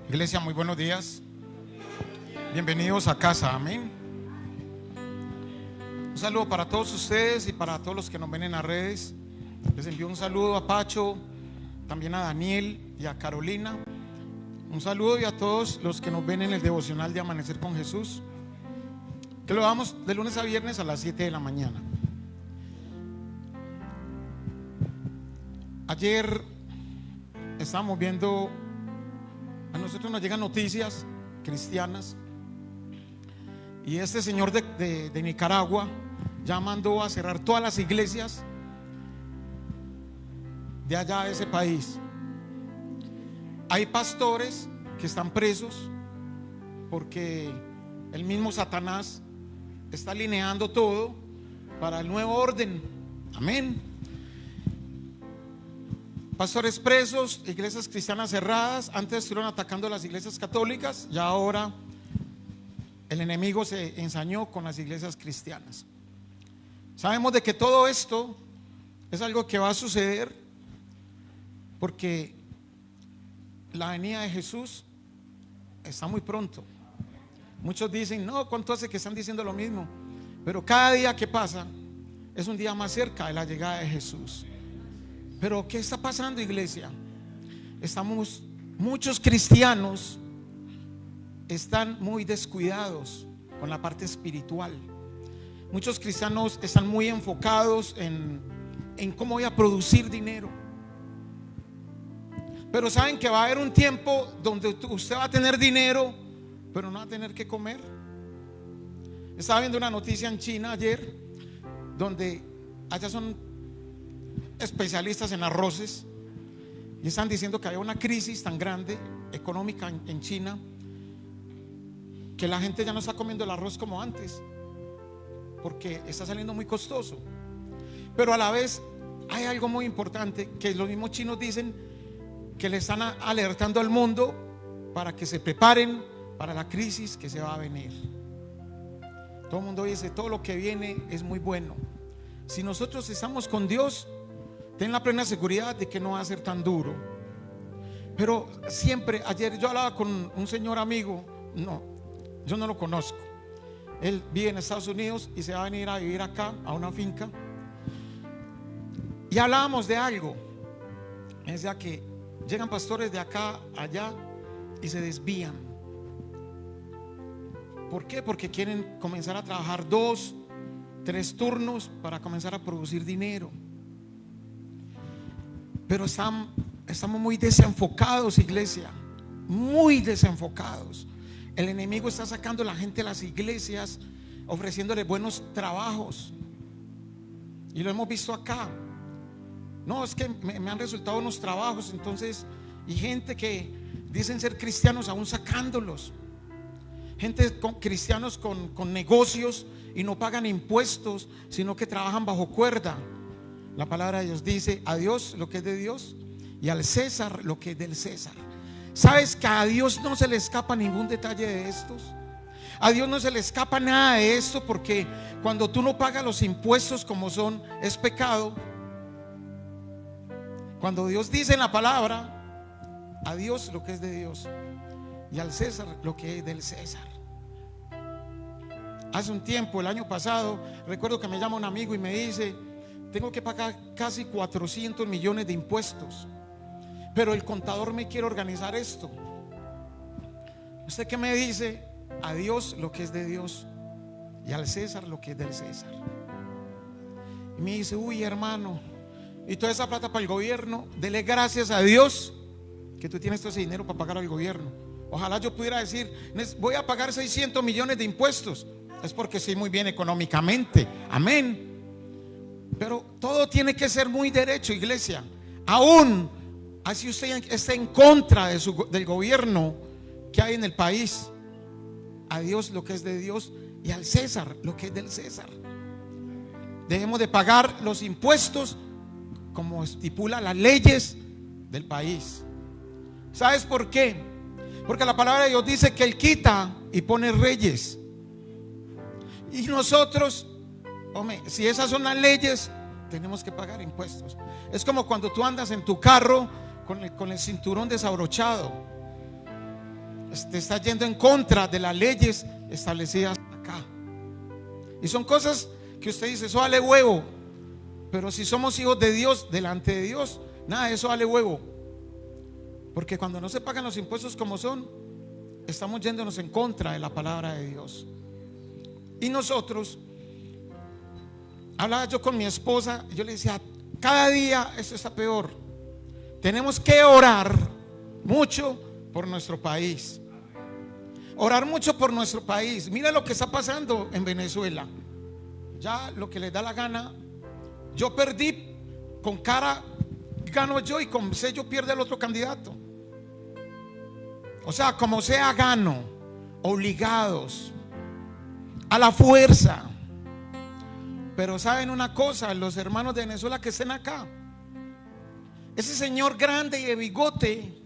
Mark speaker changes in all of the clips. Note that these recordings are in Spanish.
Speaker 1: Iglesia, muy buenos días. Bienvenidos a casa, amén. Un saludo para todos ustedes y para todos los que nos ven en las redes. Les envío un saludo a Pacho, también a Daniel y a Carolina. Un saludo y a todos los que nos ven en el devocional de Amanecer con Jesús, que lo damos de lunes a viernes a las 7 de la mañana. Ayer estábamos viendo, a nosotros nos llegan noticias cristianas, y este señor de Nicaragua ya mandó a cerrar todas las iglesias de allá de ese país. Hay pastores que están presos porque el mismo Satanás está alineando todo para el nuevo orden. Amén. Pastores presos, iglesias cristianas cerradas. Antes estuvieron atacando las iglesias católicas y ahora el enemigo se ensañó con las iglesias cristianas. Sabemos de que todo esto es algo que va a suceder porque la venida de Jesús está muy pronto. Muchos dicen, no, ¿cuánto hace que están diciendo lo mismo? Pero cada día que pasa es un día más cerca de la llegada de Jesús. Pero ¿qué está pasando, iglesia? Muchos cristianos están muy descuidados con la parte espiritual. Muchos cristianos están muy enfocados en cómo voy a producir dinero. Pero saben que va a haber un tiempo donde usted va a tener dinero, pero no va a tener que comer. Estaba viendo una noticia en China ayer, donde allá son especialistas en arroces, y están diciendo que hay una crisis tan grande económica en China que la gente ya no está comiendo el arroz como antes porque está saliendo muy costoso. Pero a la vez hay algo muy importante que los mismos chinos dicen, que le están alertando al mundo para que se preparen para la crisis que se va a venir. Todo el mundo dice, todo lo que viene es muy bueno. Si nosotros estamos con Dios, ten la plena seguridad de que no va a ser tan duro. Pero siempre, ayer yo hablaba con un señor amigo, yo no lo conozco. Él vive en Estados Unidos y se va a venir a vivir acá, a una finca. Y hablábamos de algo. Me decía que llegan pastores de acá allá y se desvían. ¿Por qué? Porque quieren comenzar a trabajar 2, 3 turnos para comenzar a producir dinero. Pero estamos muy desenfocados, iglesia, muy desenfocados. El enemigo está sacando a la gente de las iglesias, ofreciéndole buenos trabajos, y lo hemos visto acá. No, es que me han resultado unos trabajos, entonces, y gente que dicen ser cristianos aún sacándolos. Cristianos con negocios y no pagan impuestos, sino que trabajan bajo cuerda. La palabra de Dios dice, a Dios lo que es de Dios y al César lo que es del César. ¿Sabes que a Dios no se le escapa ningún detalle de estos? A Dios no se le escapa nada de esto, porque cuando tú no pagas los impuestos como son, es pecado. Cuando Dios dice en la palabra, a Dios lo que es de Dios y al César lo que es del César. Hace un tiempo, el año pasado, recuerdo que me llama un amigo y me dice, tengo que pagar casi 400 millones de impuestos, pero el contador me quiere organizar esto. ¿Usted qué me dice? A Dios lo que es de Dios y al César lo que es del César. Y me dice, uy, hermano, y toda esa plata para el gobierno, dele gracias a Dios que tú tienes todo ese dinero para pagar al gobierno. Ojalá yo pudiera decir, voy a pagar 600 millones de impuestos. Es porque estoy muy bien económicamente, amén. Pero todo tiene que ser muy derecho, iglesia. Aún así usted esté en contra del gobierno que hay en el país, a Dios lo que es de Dios y al César lo que es del César. Debemos de pagar los impuestos como estipula las leyes del país. ¿Sabes por qué? Porque la palabra de Dios dice que Él quita y pone reyes. Y nosotros, hombre, si esas son las leyes, tenemos que pagar impuestos. Es como cuando tú andas en tu carro con el cinturón desabrochado. te estás yendo en contra de las leyes establecidas acá. Y son cosas que usted dice, eso vale huevo. Pero si somos hijos de Dios, delante de Dios, nada de eso vale huevo. Porque cuando no se pagan los impuestos como son, estamos yéndonos en contra de la palabra de Dios. Y nosotros, hablaba yo con mi esposa, yo le decía, cada día esto está peor. Tenemos que orar mucho por nuestro país. Orar mucho por nuestro país. Mira lo que está pasando en Venezuela. Ya lo que les da la gana. Yo perdí, con cara gano yo y con sello pierde el otro candidato. O sea, como sea gano, obligados, a la fuerza. Pero saben una cosa, los hermanos de Venezuela que estén acá, ese señor grande y de bigote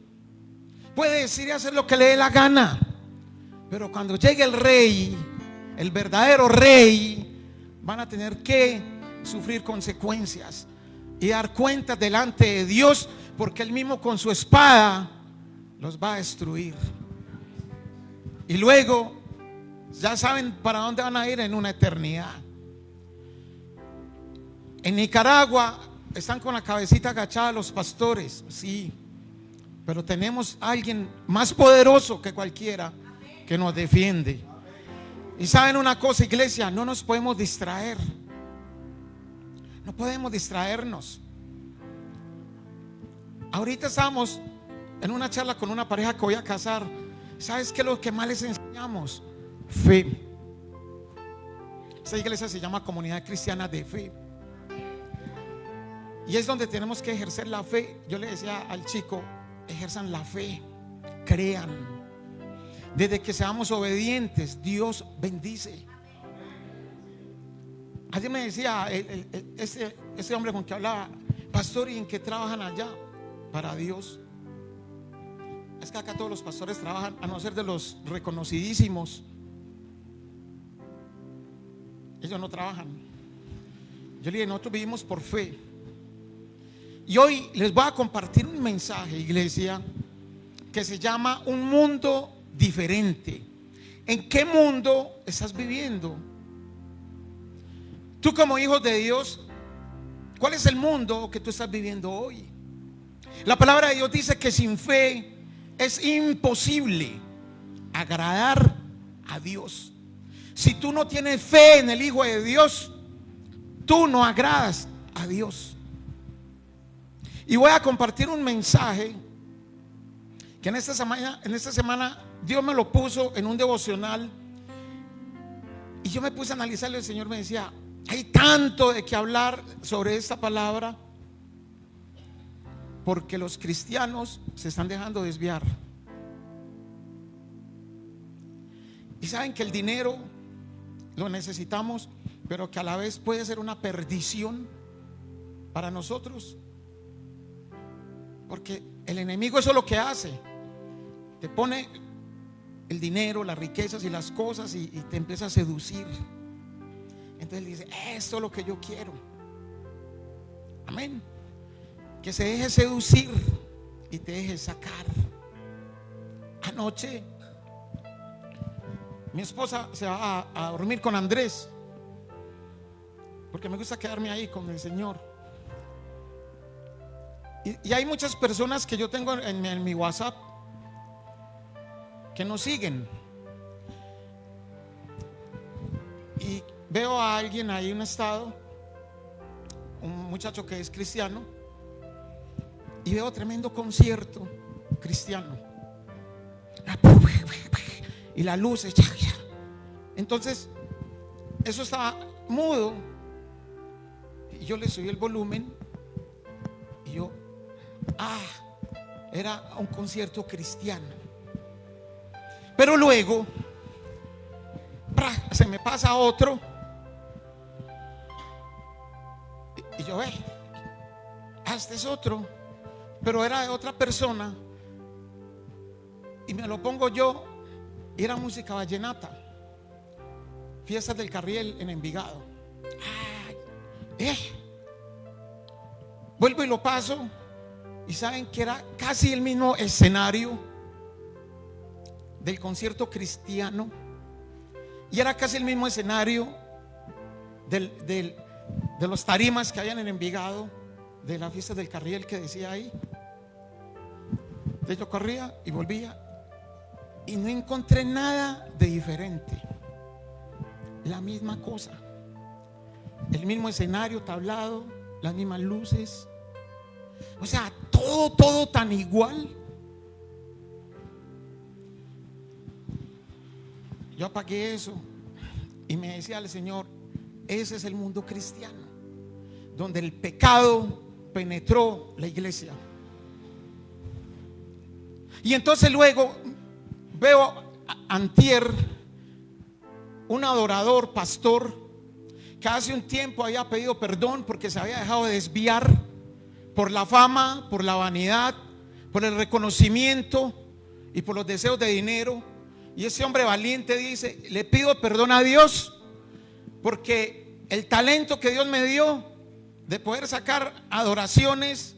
Speaker 1: puede decir y hacer lo que le dé la gana, pero cuando llegue el rey, el verdadero rey, van a tener que sufrir consecuencias y dar cuentas delante de Dios, porque él mismo con su espada los va a destruir. Y luego ya saben para dónde van a ir en una eternidad. En Nicaragua están con la cabecita agachada los pastores, sí, pero tenemos a alguien más poderoso que cualquiera que nos defiende. Y saben una cosa, iglesia, no nos podemos distraer. No podemos distraernos. Ahorita estamos en una charla con una pareja que voy a casar. ¿Sabes qué es lo que más les enseñamos? Fe. Esta iglesia se llama Comunidad Cristiana de Fe. Y es donde tenemos que ejercer la fe. Yo le decía al chico, ejerzan la fe, crean. Desde que seamos obedientes, Dios bendice. Ayer me decía ese hombre con que hablaba, pastor, ¿y en qué trabajan allá? Para Dios. Es que acá todos los pastores trabajan, a no ser de los reconocidísimos. Ellos no trabajan. Yo le dije, nosotros vivimos por fe. Y hoy les voy a compartir un mensaje, iglesia, que se llama un mundo diferente. ¿En qué mundo estás viviendo? Tú como hijo de Dios, ¿cuál es el mundo que tú estás viviendo hoy? La palabra de Dios dice que sin fe es imposible agradar a Dios. Si tú no tienes fe en el Hijo de Dios, tú no agradas a Dios. Y voy a compartir un mensaje que en esta semana Dios me lo puso en un devocional. Y yo me puse a analizarlo y el Señor me decía, hay tanto de qué hablar sobre esta palabra, porque los cristianos se están dejando desviar. Y saben que el dinero lo necesitamos, pero que a la vez puede ser una perdición para nosotros. Porque el enemigo eso es lo que hace. Te pone el dinero, las riquezas y las cosas y te empieza a seducir. Entonces dice, esto es lo que yo quiero. Amén. Que se deje seducir y te deje sacar. Anoche mi esposa se va a dormir con Andrés, porque me gusta quedarme ahí con el Señor. Y hay muchas personas que yo tengo en mi WhatsApp que nos siguen. Y veo a alguien ahí en un estado, un muchacho que es cristiano, y veo tremendo concierto cristiano. Y las luces. Entonces, eso estaba mudo. Y yo le subí el volumen. Y yo, era un concierto cristiano. Pero luego se me pasa otro. Y yo, este es otro, pero era de otra persona. Y me lo pongo yo. Y era música vallenata. Fiestas del Carriel en Envigado. Vuelvo y lo paso. Y saben que era casi el mismo escenario. del concierto cristiano y era casi el mismo escenario de los tarimas que hayan en Envigado, de la fiesta del Carriel que decía ahí. Entonces yo corría y volvía y no encontré nada de diferente. La misma cosa, el mismo escenario, tablado, las mismas luces. O sea, todo tan igual. Yo apagué eso y me decía el Señor: ese es el mundo cristiano, donde el pecado penetró la iglesia. Y entonces luego veo antier un adorador, pastor, que hace un tiempo había pedido perdón porque se había dejado de desviar por la fama, por la vanidad, por el reconocimiento y por los deseos de dinero. Y ese hombre valiente dice: le pido perdón a Dios porque el talento que Dios me dio de poder sacar adoraciones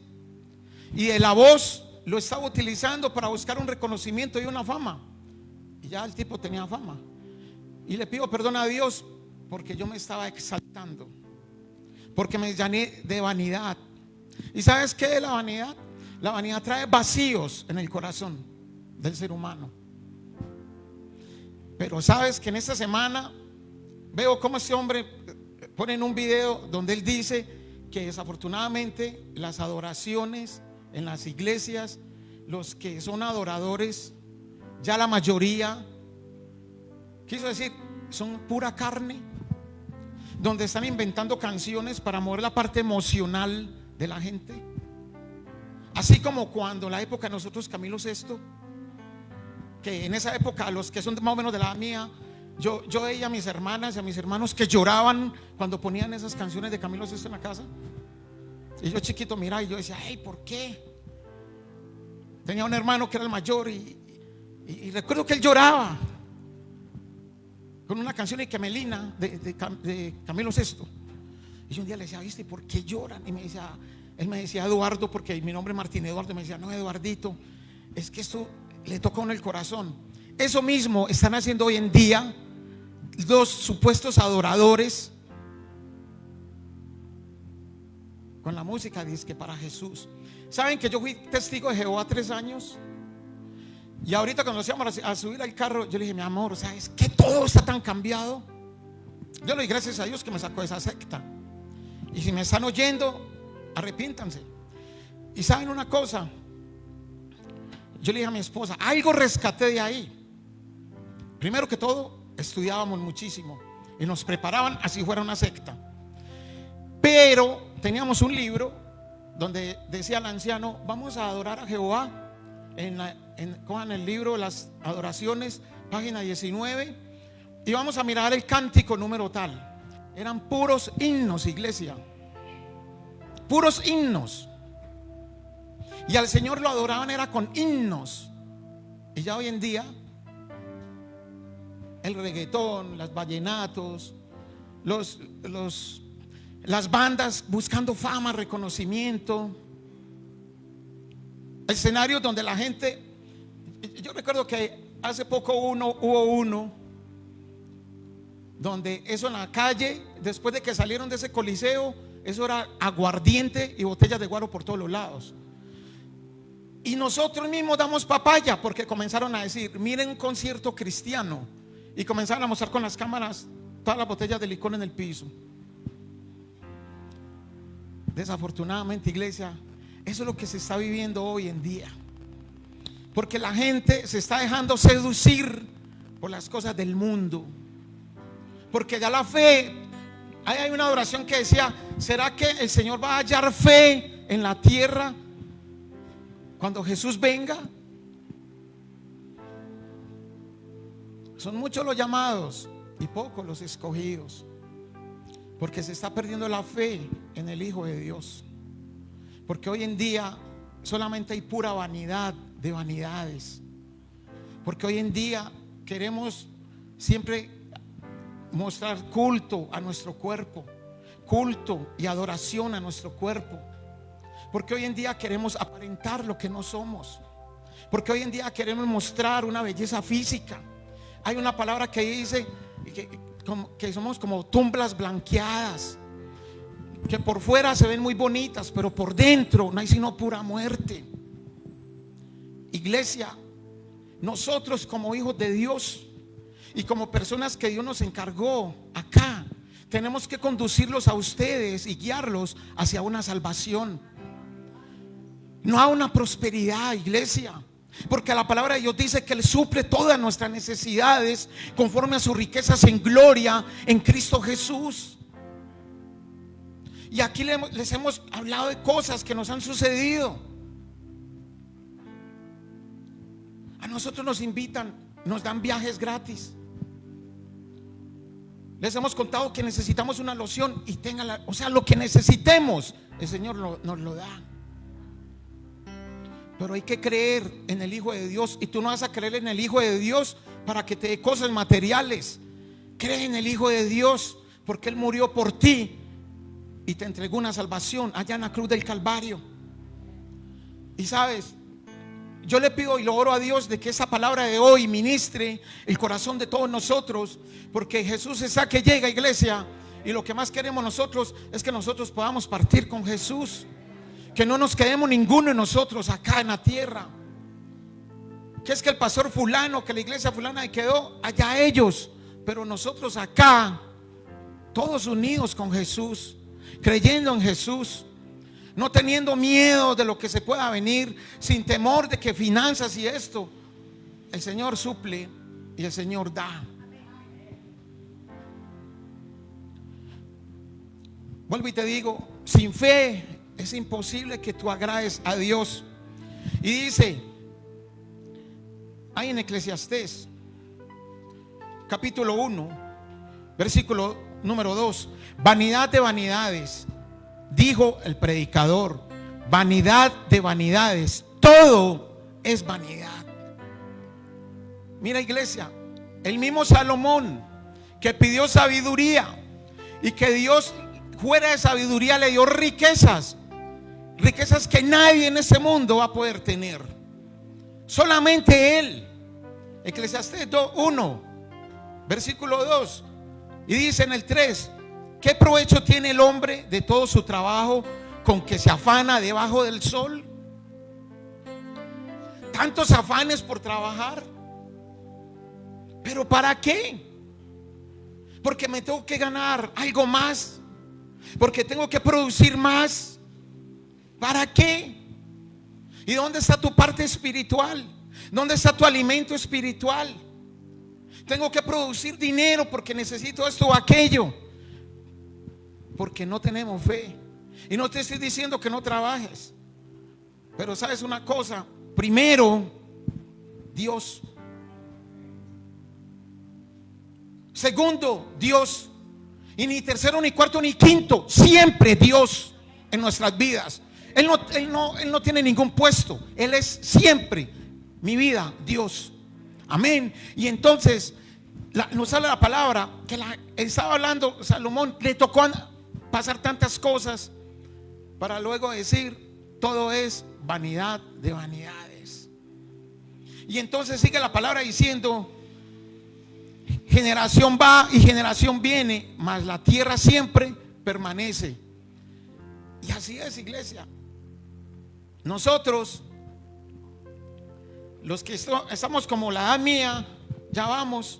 Speaker 1: y de la voz lo estaba utilizando para buscar un reconocimiento y una fama. Y ya el tipo tenía fama. Y le pido perdón a Dios porque yo me estaba exaltando, porque me llené de vanidad. ¿Y sabes qué es la vanidad? La vanidad trae vacíos en el corazón del ser humano. Pero sabes que en esta semana veo cómo ese hombre pone en un video donde él dice que desafortunadamente las adoraciones en las iglesias, los que son adoradores, ya la mayoría, quiso decir, son pura carne, donde están inventando canciones para mover la parte emocional de la gente. Así como cuando en la época de nosotros, Camilo Sesto, que en esa época, los que son más o menos de la edad mía, yo veía a mis hermanas y a mis hermanos que lloraban cuando ponían esas canciones de Camilo Sesto en la casa. Y yo chiquito miraba y yo decía: ay, ¿por qué? Tenía un hermano que era el mayor y recuerdo que él lloraba con una canción de Camelina de Camilo Sesto. Y yo un día le decía: ¿viste por qué lloran? Y él me decía Eduardo, porque mi nombre es Martín Eduardo. Y me decía: no, Eduardito, es que esto le toca en el corazón. Eso mismo están haciendo hoy en día los supuestos adoradores con la música disque para Jesús. ¿Saben que yo fui testigo de Jehová 3 años? Y ahorita cuando nos íbamos a subir al carro, yo le dije: mi amor, ¿sabes que todo está tan cambiado? Yo le doy gracias a Dios que me sacó de esa secta. Y si me están oyendo, arrepiéntanse. Y saben una cosa, yo le dije a mi esposa: algo rescaté de ahí. Primero que todo, estudiábamos muchísimo y nos preparaban así fuera una secta. Pero teníamos un libro donde decía el anciano: vamos a adorar a Jehová. Cojan el libro Las Adoraciones, página 19, y vamos a mirar el cántico número tal. Eran puros himnos, iglesia, puros himnos. Y al Señor lo adoraban era con himnos. Y ya hoy en día el reggaetón, las vallenatos, las bandas buscando fama, reconocimiento, escenarios donde la gente. Yo recuerdo que hace poco hubo uno donde eso en la calle, después de que salieron de ese coliseo, eso era aguardiente y botellas de guaro por todos los lados. Y nosotros mismos damos papaya porque comenzaron a decir: miren, un concierto cristiano. Y comenzaron a mostrar con las cámaras todas las botellas de licor en el piso. Desafortunadamente, iglesia, eso es lo que se está viviendo hoy en día. Porque la gente se está dejando seducir por las cosas del mundo. Porque ya la fe, hay una adoración que decía: ¿será que el Señor va a hallar fe en la tierra cuando Jesús venga? Son muchos los llamados y pocos los escogidos, porque se está perdiendo la fe en el Hijo de Dios. Porque hoy en día solamente hay pura vanidad de vanidades. Porque hoy en día queremos siempre mostrar culto a nuestro cuerpo, culto y adoración a nuestro cuerpo. Porque hoy en día queremos aparentar lo que no somos. Porque hoy en día queremos mostrar una belleza física. Hay una palabra que dice que somos como tumbas blanqueadas, que por fuera se ven muy bonitas, pero por dentro no hay sino pura muerte. Iglesia, nosotros como hijos de Dios y como personas que Dios nos encargó acá, tenemos que conducirlos a ustedes y guiarlos hacia una salvación, no a una prosperidad, iglesia. Porque la palabra de Dios dice que Él suple todas nuestras necesidades conforme a sus riquezas en gloria en Cristo Jesús. Y aquí les hemos hablado de cosas que nos han sucedido. A nosotros nos invitan, nos dan viajes gratis. Les hemos contado que necesitamos una loción y o sea, lo que necesitemos, el Señor nos lo da. Pero hay que creer en el Hijo de Dios. Y tú no vas a creer en el Hijo de Dios para que te dé cosas materiales. Cree en el Hijo de Dios porque Él murió por ti y te entregó una salvación allá en la cruz del Calvario. Y sabes, yo le pido y lo oro a Dios de que esa palabra de hoy ministre el corazón de todos nosotros, porque Jesús es a que llega, iglesia. Y lo que más queremos nosotros es que nosotros podamos partir con Jesús. Que no nos quedemos ninguno de nosotros acá en la tierra. Que es que el pastor fulano, que la iglesia fulana quedó allá ellos, pero nosotros acá, todos unidos con Jesús, creyendo en Jesús, no teniendo miedo de lo que se pueda venir, sin temor de que finanzas y esto, el Señor suple y el Señor da. Vuelvo y te digo, sin fe es imposible que tú agrades a Dios. Y dice ahí en Eclesiastés capítulo 1 versículo número 2: vanidad de vanidades, dijo el predicador, vanidad de vanidades, todo es vanidad. Mira, iglesia, el mismo Salomón que pidió sabiduría y que Dios fuera de sabiduría le dio riquezas que nadie en este mundo va a poder tener, solamente Él. Eclesiastés 1 versículo 2, y dice en el 3: ¿qué provecho tiene el hombre de todo su trabajo con que se afana debajo del sol? Tantos afanes por trabajar, pero ¿para qué? Porque me tengo que ganar algo más, porque tengo que producir más. ¿Para qué? ¿Y dónde está tu parte espiritual? ¿Dónde está tu alimento espiritual? Tengo que producir dinero porque necesito esto o aquello, porque no tenemos fe. Y no te estoy diciendo que no trabajes, pero sabes una cosa, primero Dios, segundo Dios, y ni tercero, ni cuarto, ni quinto, siempre Dios en nuestras vidas. Él no tiene ningún puesto. Él es siempre mi vida, Dios. Amén. Y entonces nos sale la palabra que estaba hablando Salomón. Le tocó pasar tantas cosas para luego decir: todo es vanidad de vanidades. Y entonces sigue la palabra diciendo: generación va y generación viene, mas la tierra siempre permanece. Y así es, iglesia. Nosotros, los que estamos como la edad mía, ya vamos,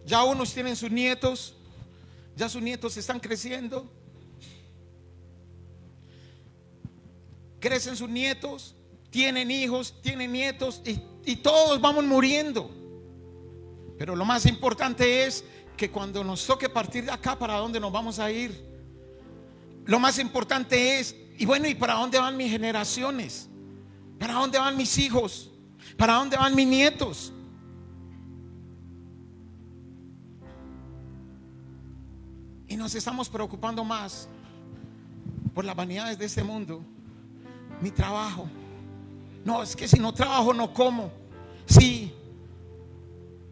Speaker 1: ya unos tienen sus nietos, ya sus nietos están creciendo, crecen sus nietos, tienen hijos, tienen nietos, y todos vamos muriendo. Pero lo más importante es que cuando nos toque partir de acá, ¿para dónde nos vamos a ir? Lo más importante es, y bueno, ¿y para dónde van mis generaciones? ¿Para dónde van mis hijos? ¿Para dónde van mis nietos? Y nos estamos preocupando más por las vanidades de este mundo. Mi trabajo. No, es que si no trabajo no como. Sí,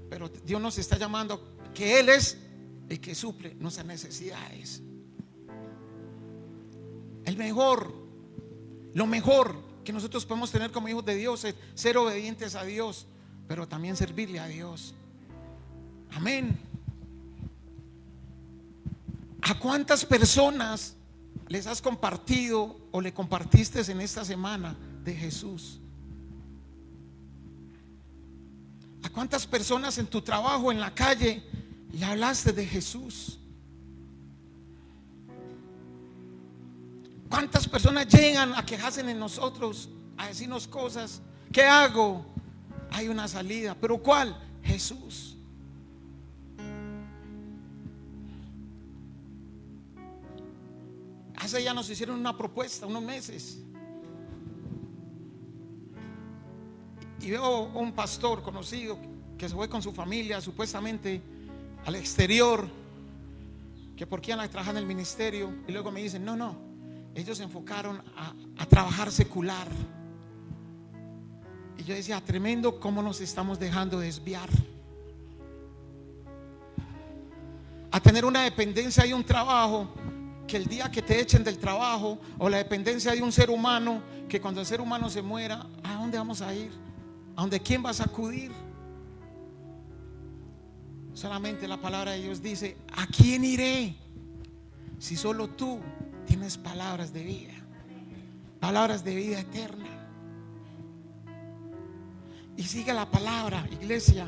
Speaker 1: pero Dios nos está llamando que Él es el que suple nuestras necesidades. El mejor, lo mejor que nosotros podemos tener como hijos de Dios es ser obedientes a Dios, pero también servirle a Dios. Amén. ¿A cuántas personas les has compartido o le compartiste en esta semana de Jesús? ¿A cuántas personas en tu trabajo, en la calle, le hablaste de Jesús? ¿Cuántas personas llegan a quejarse en nosotros, a decirnos cosas? ¿Qué hago? Hay una salida, pero ¿cuál? Jesús. Hace ya nos hicieron una propuesta, unos meses, y veo un pastor conocido que se fue con su familia supuestamente al exterior, que por qué iban a trabajar en el ministerio, y luego me dicen: no, ellos se enfocaron a trabajar secular. Y yo decía: tremendo cómo nos estamos dejando desviar a tener una dependencia y un trabajo, que el día que te echen del trabajo, o la dependencia de un ser humano, que cuando el ser humano se muera, ¿a dónde vamos a ir? ¿A dónde quién vas a acudir? Solamente la palabra de Dios dice: ¿a quién iré? Si solo tú tienes palabras de vida, palabras de vida eterna. Y sigue la palabra, iglesia,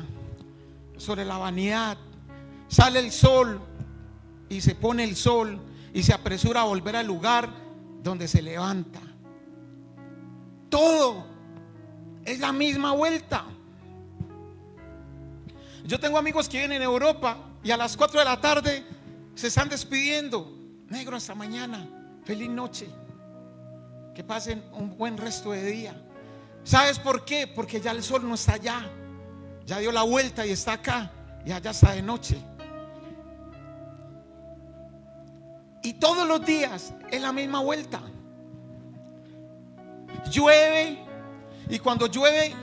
Speaker 1: sobre la vanidad. Sale el sol y se pone el sol y se apresura a volver al lugar donde se levanta. Todo es la misma vuelta. Yo tengo amigos que vienen en Europa y a las 4 de la tarde se están despidiendo: negro, hasta mañana, feliz noche, que pasen un buen resto de día. ¿Sabes por qué? Porque ya el sol no está allá, ya dio la vuelta y está acá, y allá está de noche. Y todos los días es la misma vuelta. Llueve, y cuando llueve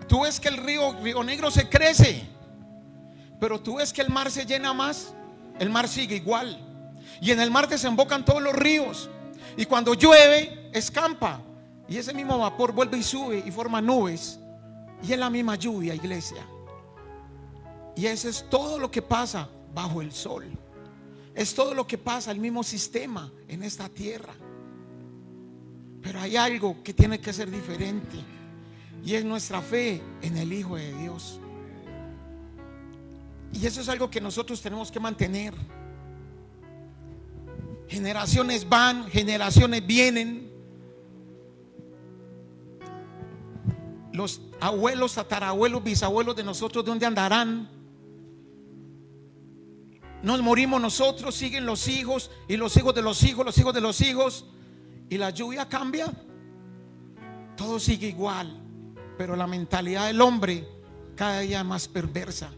Speaker 1: tú ves que el río Negro se crece, pero tú ves que el mar se llena más. El mar sigue igual, y en el mar desembocan todos los ríos. Y cuando llueve escampa, y ese mismo vapor vuelve y sube y forma nubes, y es la misma lluvia, iglesia. Y eso es todo lo que pasa bajo el sol. Es todo lo que pasa, el mismo sistema en esta tierra. Pero hay algo que tiene que ser diferente, y es nuestra fe en el Hijo de Dios. Y eso es algo que nosotros tenemos que mantener. Generaciones van, generaciones vienen. Los abuelos, tatarabuelos, bisabuelos de nosotros, ¿dónde andarán? Nos morimos nosotros, siguen los hijos, y los hijos de los hijos, los hijos de los hijos, y la lluvia cambia. Todo sigue igual, pero la mentalidad del hombre cada día es más perversa.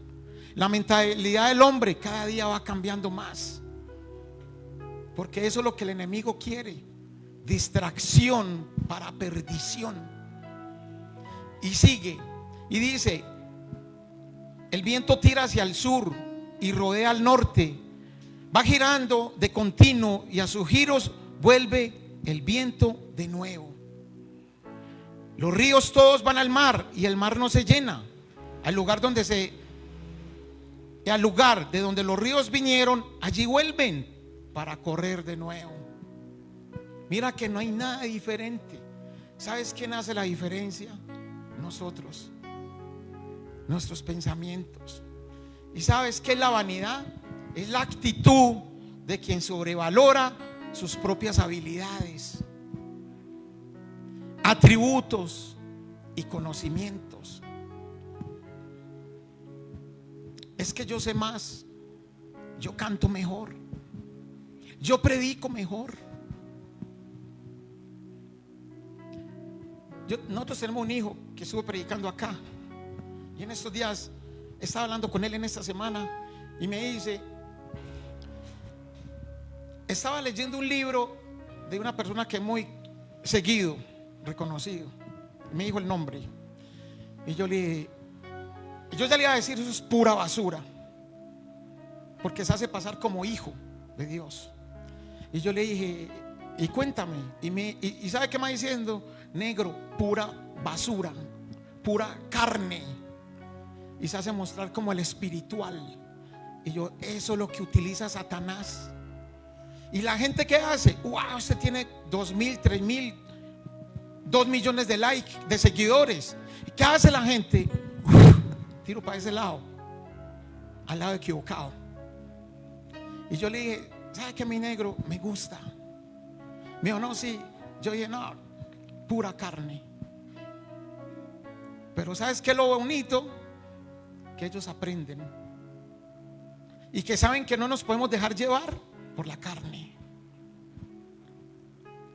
Speaker 1: La mentalidad del hombre cada día va cambiando más, porque eso es lo que el enemigo quiere: distracción para perdición. Y sigue y dice: el viento tira hacia el sur y rodea al norte, va girando de continuo, y a sus giros vuelve el viento de nuevo. Los ríos todos van al mar, y el mar no se llena. Al lugar de donde los ríos vinieron, allí vuelven para correr de nuevo. Mira que no hay nada diferente. ¿Sabes quién hace la diferencia? Nosotros, nuestros pensamientos. ¿Y sabes qué es la vanidad? Es la actitud de quien sobrevalora sus propias habilidades, atributos y conocimientos. Es que yo sé más, yo canto mejor, yo predico mejor. Nosotros tenemos un hijo que estuvo predicando acá, y en estos días estaba hablando con él en esta semana, y me dice: estaba leyendo un libro de una persona que es muy seguido, reconocido. Me dijo el nombre, y yo ya le iba a decir: eso es pura basura, porque se hace pasar como hijo de Dios. Y yo le dije: y cuéntame. Y ¿sabe qué me va diciendo? negro, pura basura, pura carne, y se hace mostrar como el espiritual. Y yo, eso es lo que utiliza Satanás. Y la gente, ¿qué hace? Wow, usted tiene 2,000, 3,000, 2 millones de likes, de seguidores. ¿Qué hace la gente? Tiro para ese lado, al lado equivocado. Y yo le dije, ¿sabe qué, mi negro? Me gusta. Me dijo, no, sí. Yo dije, no, pura carne. Pero ¿sabes qué es lo bonito? Que ellos aprenden y que saben que no nos podemos dejar llevar por la carne.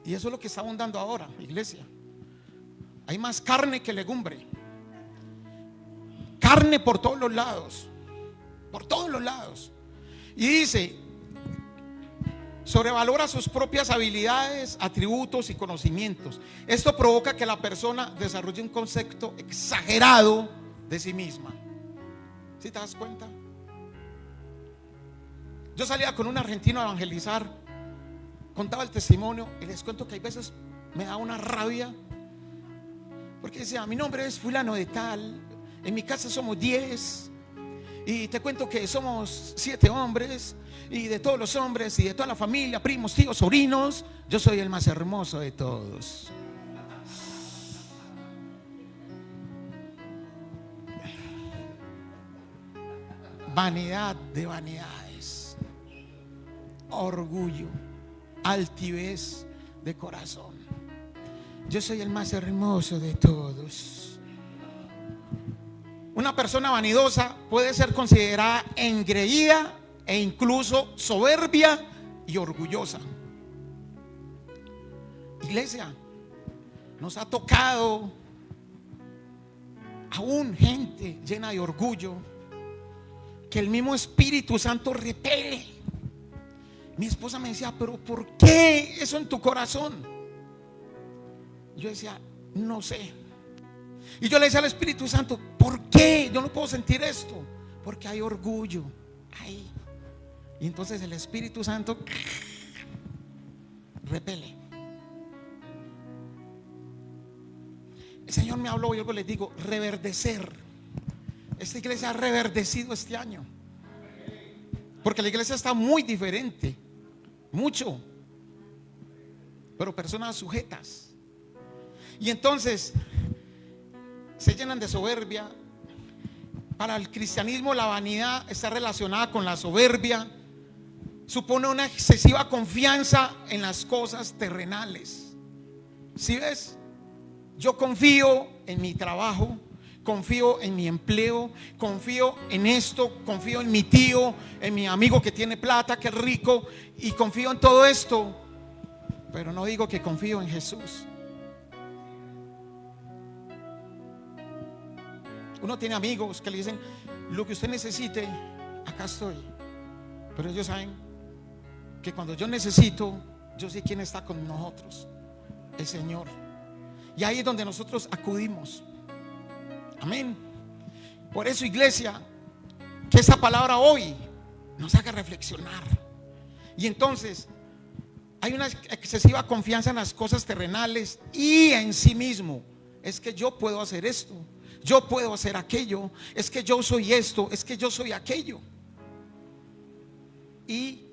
Speaker 1: Y eso es lo que está abundando ahora, iglesia. Hay más carne que legumbre. Carne por todos los lados. Por todos los lados. Y dice, sobrevalora sus propias habilidades, atributos y conocimientos. Esto provoca que la persona desarrolle un concepto exagerado de sí misma. ¿Sí te das cuenta? Yo salía con un argentino a evangelizar, contaba el testimonio y les cuento que hay veces me da una rabia, porque decía, mi nombre es fulano de tal, en mi casa somos 10, y te cuento que somos 7 hombres, y de todos los hombres y de toda la familia, primos, tíos, sobrinos, yo soy el más hermoso de todos. Vanidad de vanidades, orgullo, altivez de corazón. Yo soy el más hermoso de todos. Una persona vanidosa puede ser considerada engreída e incluso soberbia y orgullosa. Iglesia, nos ha tocado aún gente llena de orgullo que el mismo Espíritu Santo repele. Mi esposa me decía, pero ¿por qué eso en tu corazón? Yo decía, no sé. Y yo le decía al Espíritu Santo, ¿por qué yo no puedo sentir esto? Porque hay orgullo ahí. Y entonces el Espíritu Santo repele. El Señor me habló y yo les digo, reverdecer. Esta iglesia ha reverdecido este año, porque la iglesia está muy diferente, mucho, pero personas sujetas. Y entonces se llenan de soberbia. Para el cristianismo la vanidad está relacionada con la soberbia. Supone una excesiva confianza en las cosas terrenales. ¿Sí ves? Yo confío en mi trabajo, confío en mi empleo, confío en esto, confío en mi tío, en mi amigo que tiene plata, que es rico, y confío en todo esto, pero no digo que confío en Jesús. Uno tiene amigos que le dicen, lo que usted necesite, acá estoy. Pero ellos saben que cuando yo necesito, yo sé quién está con nosotros, el Señor. Y ahí es donde nosotros acudimos. Amén. Por eso, iglesia, que esta palabra hoy nos haga reflexionar. Y entonces hay una excesiva confianza en las cosas terrenales y en sí mismo. Es que yo puedo hacer esto, yo puedo hacer aquello, es que yo soy esto, es que yo soy aquello. Y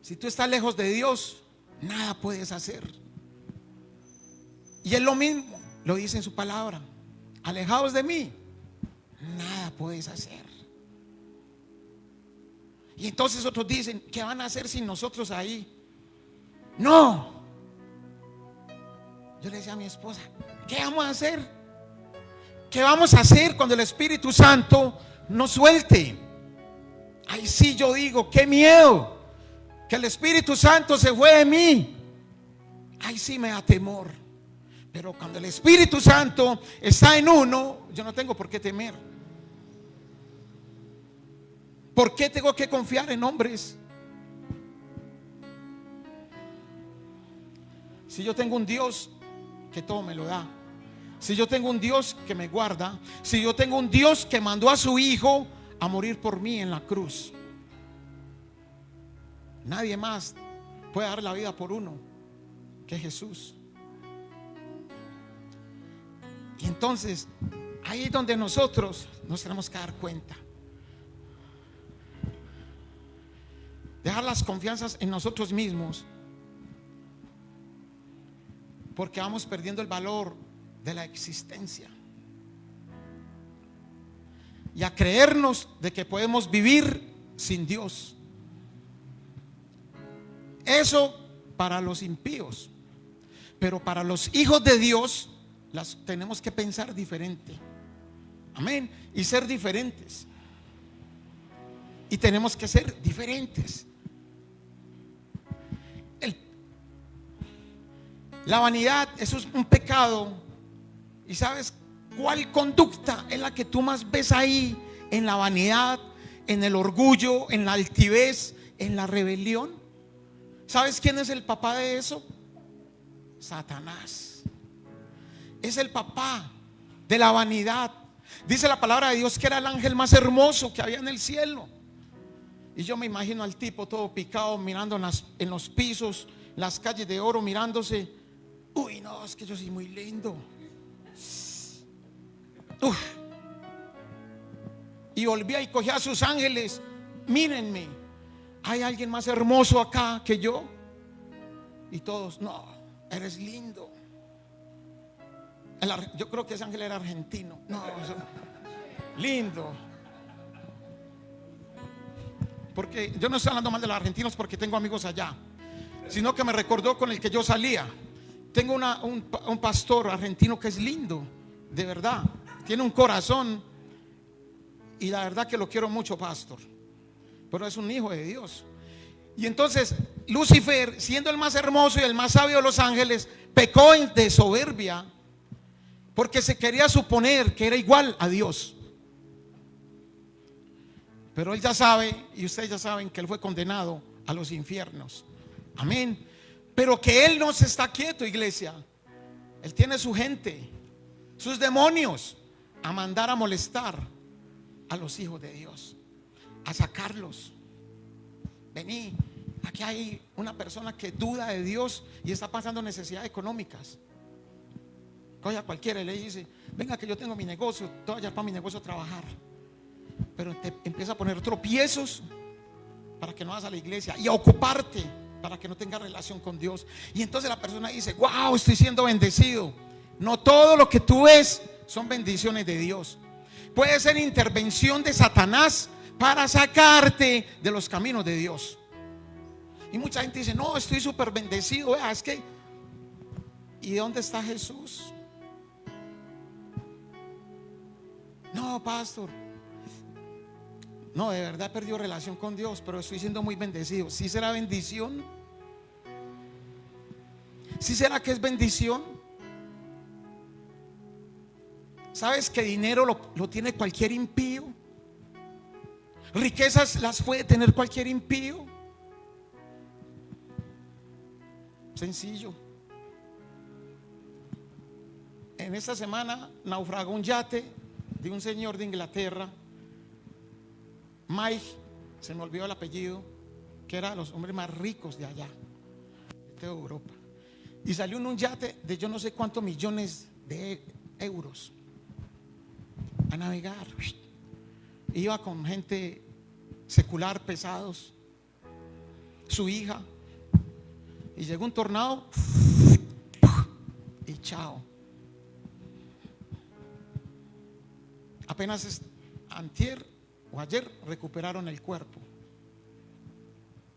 Speaker 1: si tú estás lejos de Dios, nada puedes hacer. Y es lo mismo, lo dice en su palabra, alejados de mí, nada puedes hacer. Y entonces otros dicen, ¿qué van a hacer sin nosotros ahí? No. Yo le decía a mi esposa, ¿qué vamos a hacer? ¿Qué vamos a hacer cuando el Espíritu Santo nos suelte? Ahí sí yo digo, qué miedo, que el Espíritu Santo se fue de mí. Ahí sí me da temor. Pero cuando el Espíritu Santo está en uno, yo no tengo por qué temer. ¿Por qué tengo que confiar en hombres? Si yo tengo un Dios que todo me lo da, si yo tengo un Dios que me guarda, si yo tengo un Dios que mandó a su Hijo a morir por mí en la cruz, nadie más puede dar la vida por uno. que Jesús. Y entonces ahí es donde nosotros nos tenemos que dar cuenta. Dejar las confianzas en nosotros mismos, porque vamos perdiendo el valor de la existencia. Y a creernos de que podemos vivir sin Dios. Eso para los impíos. Pero para los hijos de Dios las tenemos que pensar diferente. Amén. Y ser diferentes. Y tenemos que ser diferentes. La vanidad, eso es un pecado. ¿Y sabes cuál conducta es la que tú más ves ahí? En la vanidad, en el orgullo, en la altivez, en la rebelión. ¿Sabes quién es el papá de eso? Satanás. Es el papá de la vanidad. Dice la palabra de Dios que era el ángel más hermoso que había en el cielo. Y yo me imagino al tipo todo picado, mirando en los pisos, las calles de oro, mirándose. Uy, no, es que yo soy muy lindo. Uf. Y volvía y cogía a sus ángeles. Mírenme, ¿hay alguien más hermoso acá que yo? Y todos, no, eres lindo. Yo creo que ese ángel era argentino. No, lindo. Porque yo no estoy hablando mal de los argentinos porque tengo amigos allá, sino que me recordó con el que yo salía. Tengo un pastor argentino que es lindo, de verdad. Tiene un corazón y la verdad que lo quiero mucho, pastor. Pero es un hijo de Dios. Y entonces Lucifer, siendo el más hermoso y el más sabio de los ángeles, pecó de soberbia porque se quería suponer que era igual a Dios. Pero él ya sabe, y ustedes ya saben, que él fue condenado a los infiernos. Amén. Pero que él no se está quieto, iglesia. Él tiene su gente, sus demonios, a mandar a molestar a los hijos de Dios, a sacarlos. Vení, aquí hay una persona que duda de Dios y está pasando necesidades económicas. Coge a cualquiera y le dice: venga, que yo tengo mi negocio, te voy a llevar para mi negocio a trabajar. Pero te empieza a poner tropiezos para que no vayas a la iglesia y a ocuparte para que no tengas relación con Dios. Y entonces la persona dice: wow, estoy siendo bendecido. No todo lo que tú ves son bendiciones de Dios. Puede ser intervención de Satanás para sacarte de los caminos de Dios. Y mucha gente dice: no, estoy súper bendecido. Es que, ¿y dónde está Jesús? No, pastor, no, de verdad he perdido relación con Dios, pero estoy siendo muy bendecido. ¿Sí será bendición? ¿Sí será que es bendición? ¿Sabes que dinero lo tiene cualquier impío? Riquezas las puede tener cualquier impío. Sencillo. En esta semana naufragó un yate de un señor de Inglaterra, Mike, se me olvidó el apellido, que era de los hombres más ricos de allá, de Europa. Y salió en un yate de yo no sé cuántos millones de euros a navegar. Iba con gente secular, pesados, su hija. Y llegó un tornado y chao. Apenas antier o ayer recuperaron el cuerpo.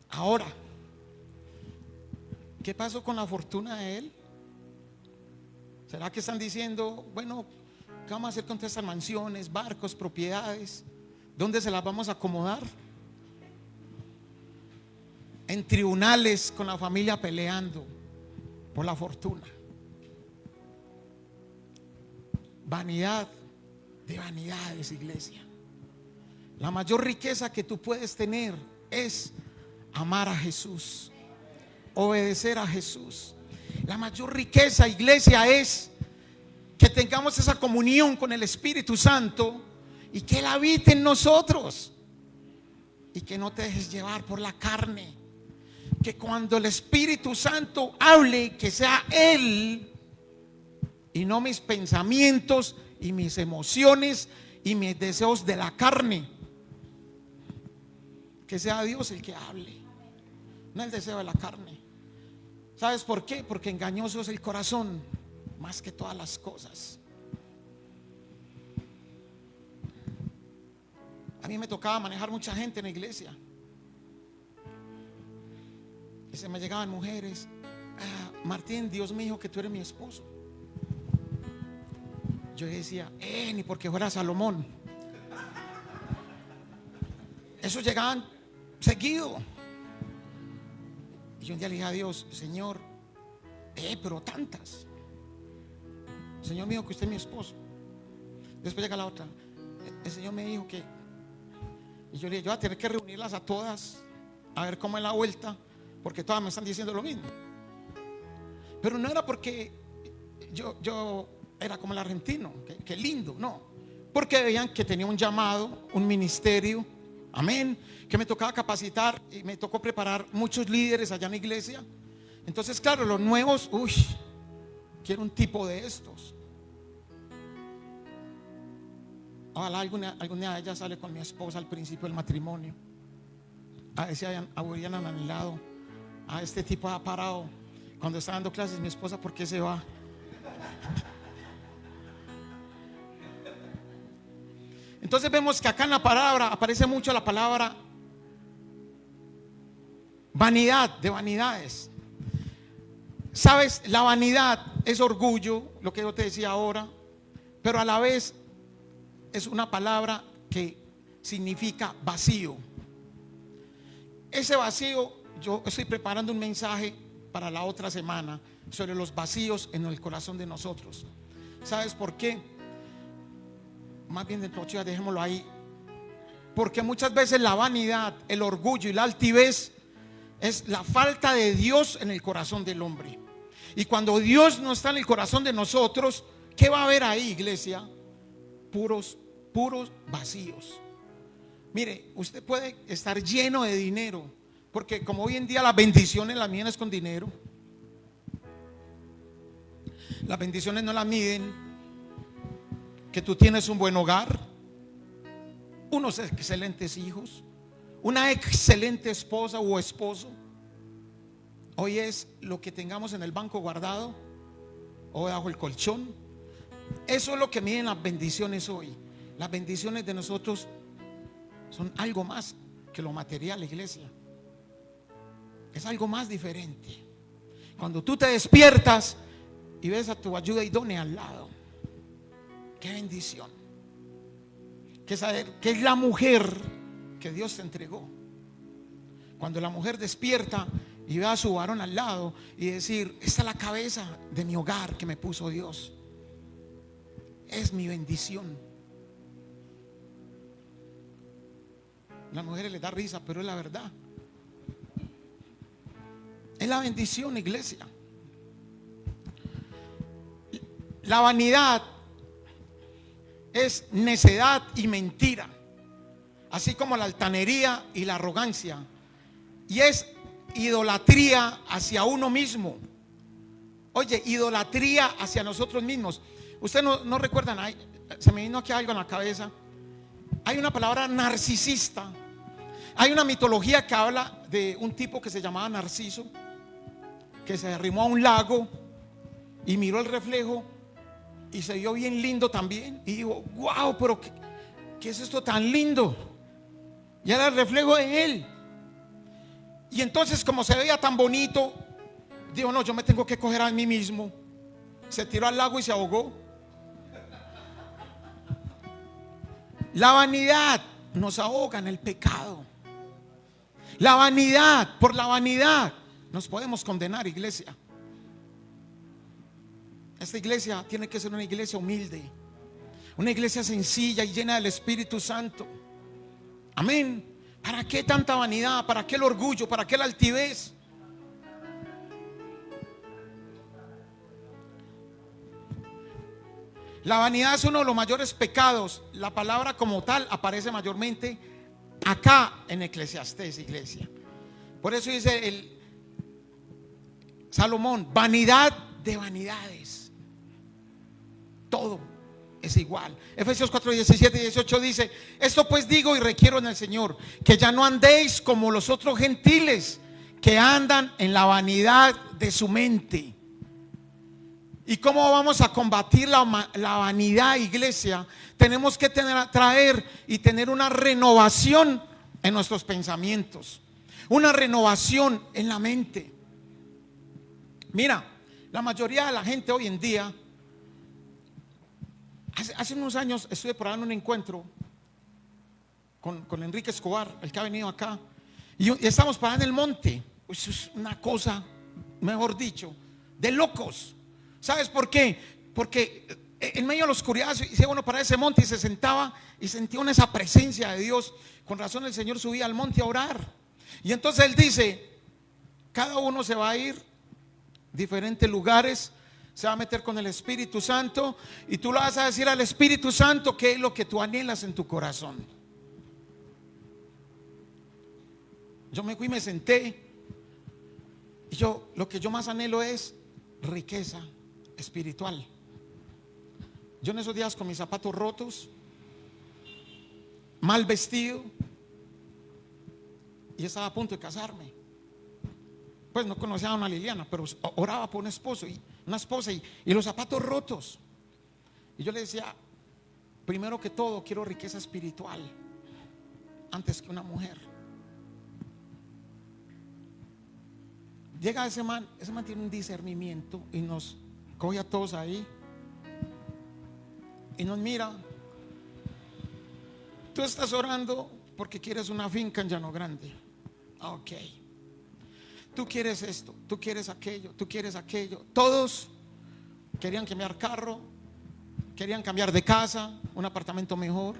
Speaker 1: Ahora, ¿qué pasó con la fortuna de él? ¿Será que están diciendo: bueno, qué vamos a hacer con todas estas mansiones, barcos, propiedades? ¿Dónde se las vamos a acomodar? En tribunales con la familia peleando por la fortuna. Vanidad de vanidades, iglesia. La mayor riqueza que tú puedes tener es amar a Jesús, obedecer a Jesús. La mayor riqueza, iglesia, es que tengamos esa comunión con el Espíritu Santo y que Él habite en nosotros y que no te dejes llevar por la carne. que cuando el Espíritu Santo hable, que sea Él y no mis pensamientos y mis emociones y mis deseos de la carne. Que sea Dios el que hable, no el deseo de la carne. ¿Sabes por qué? Porque engañoso es el corazón más que todas las cosas. A mí me tocaba manejar mucha gente en la iglesia y se me llegaban mujeres: Martín, Dios me dijo que tú eres mi esposo. Yo decía, ni porque fuera Salomón. Esos llegaban seguido. Y un día le dije a Dios: Señor, pero tantas. El Señor me dijo que usted es mi esposo. Después llega la otra: el Señor me dijo que... Y yo le dije: yo voy a tener que reunirlas a todas, a ver cómo es la vuelta, porque todas me están diciendo lo mismo. Pero no era porque yo era como el argentino, que lindo, no. Porque veían que tenía un llamado, un ministerio, amén, que me tocaba capacitar y me tocó preparar muchos líderes allá en la iglesia. Entonces, claro, los nuevos, quiero un tipo de estos. Ojalá alguna de ellas sale con mi esposa al principio del matrimonio. A ver si habrían anhelado: este tipo ha parado cuando está dando clases, mi esposa, ¿por qué se va? Entonces vemos que acá en la palabra aparece mucho la palabra vanidad, de vanidades. Sabes, la vanidad es orgullo, lo que yo te decía ahora, pero a la vez es una palabra que significa vacío. Ese vacío, yo estoy preparando un mensaje para la otra semana sobre los vacíos en el corazón de nosotros. ¿Sabes por qué? Más bien dentro, dejémoslo ahí. Porque muchas veces la vanidad, el orgullo y la altivez es la falta de Dios en el corazón del hombre. Y cuando Dios no está en el corazón de nosotros, ¿qué va a haber ahí, iglesia? Puros vacíos. Mire, usted puede estar lleno de dinero, porque como hoy en día las bendiciones las miden es con dinero. Las bendiciones no las miden que tú tienes un buen hogar, unos excelentes hijos, una excelente esposa o esposo. Hoy es lo que tengamos en el banco guardado o bajo el colchón. Eso es lo que miden las bendiciones hoy. Las bendiciones de nosotros son algo más que lo material, iglesia. Es algo más diferente. Cuando tú te despiertas y ves a tu ayuda idónea al lado, qué bendición. Que saber que es la mujer que Dios te entregó. Cuando la mujer despierta y ve a su varón al lado y decir: esta es la cabeza de mi hogar que me puso Dios, es mi bendición. Las mujeres les da risa, pero es la verdad. Es la bendición, iglesia. La vanidad es necedad y mentira, así como la altanería y la arrogancia. Y es idolatría hacia uno mismo. Oye, idolatría hacia nosotros mismos. Ustedes no recuerdan, se me vino aquí algo en la cabeza. Hay una palabra narcisista. Hay una mitología que habla de un tipo que se llamaba Narciso, que se arrimó a un lago y miró el reflejo y se vio bien lindo también. Y dijo: wow, pero ¿qué es esto tan lindo? Y era el reflejo de él. Y entonces, como se veía tan bonito, dijo: no, yo me tengo que coger a mí mismo. Se tiró al lago y se ahogó. La vanidad nos ahoga en el pecado. La vanidad, por la vanidad nos podemos condenar, iglesia. Esta iglesia tiene que ser una iglesia humilde, una iglesia sencilla y llena del Espíritu Santo. Amén. ¿Para qué tanta vanidad? ¿Para qué el orgullo? ¿Para qué la altivez? La vanidad es uno de los mayores pecados. La palabra como tal aparece mayormente acá en Eclesiastés, iglesia. Por eso dice Salomón, vanidad de vanidades. Todo es igual. Efesios 4, 17 y 18 dice: esto pues digo y requiero en el Señor, que ya no andéis como los otros gentiles, que andan en la vanidad de su mente. ¿Y cómo vamos a combatir la vanidad, iglesia? Tenemos que traer y tener una renovación en nuestros pensamientos, una renovación en la mente. Mira, la mayoría de la gente hoy en día, hace unos años estuve por ahí en un encuentro con Enrique Escobar, el que ha venido acá, y estamos para en el monte. Eso es una cosa, mejor dicho, de locos. ¿Sabes por qué? Porque en medio de la oscuridad se iba uno para ese monte y se sentaba y sentía esa presencia de Dios. Con razón el Señor subía al monte a orar. Y entonces Él dice: cada uno se va a ir a diferentes lugares, se va a meter con el Espíritu Santo, y tú le vas a decir al Espíritu Santo qué es lo que tú anhelas en tu corazón. Yo me fui y me senté, y lo que yo más anhelo es riqueza espiritual. Yo en esos días con mis zapatos rotos, mal vestido, y estaba a punto de casarme. Pues no conocía a una Liliana, pero oraba por un esposo y una esposa, y los zapatos rotos. Y yo le decía: primero que todo quiero riqueza espiritual antes que una mujer. Llega ese man tiene un discernimiento y nos coge a todos ahí y nos mira. Tú estás orando porque quieres una finca en Llano Grande. Ok. Tú quieres esto, tú quieres aquello, tú quieres aquello. Todos querían cambiar carro, querían cambiar de casa, un apartamento mejor.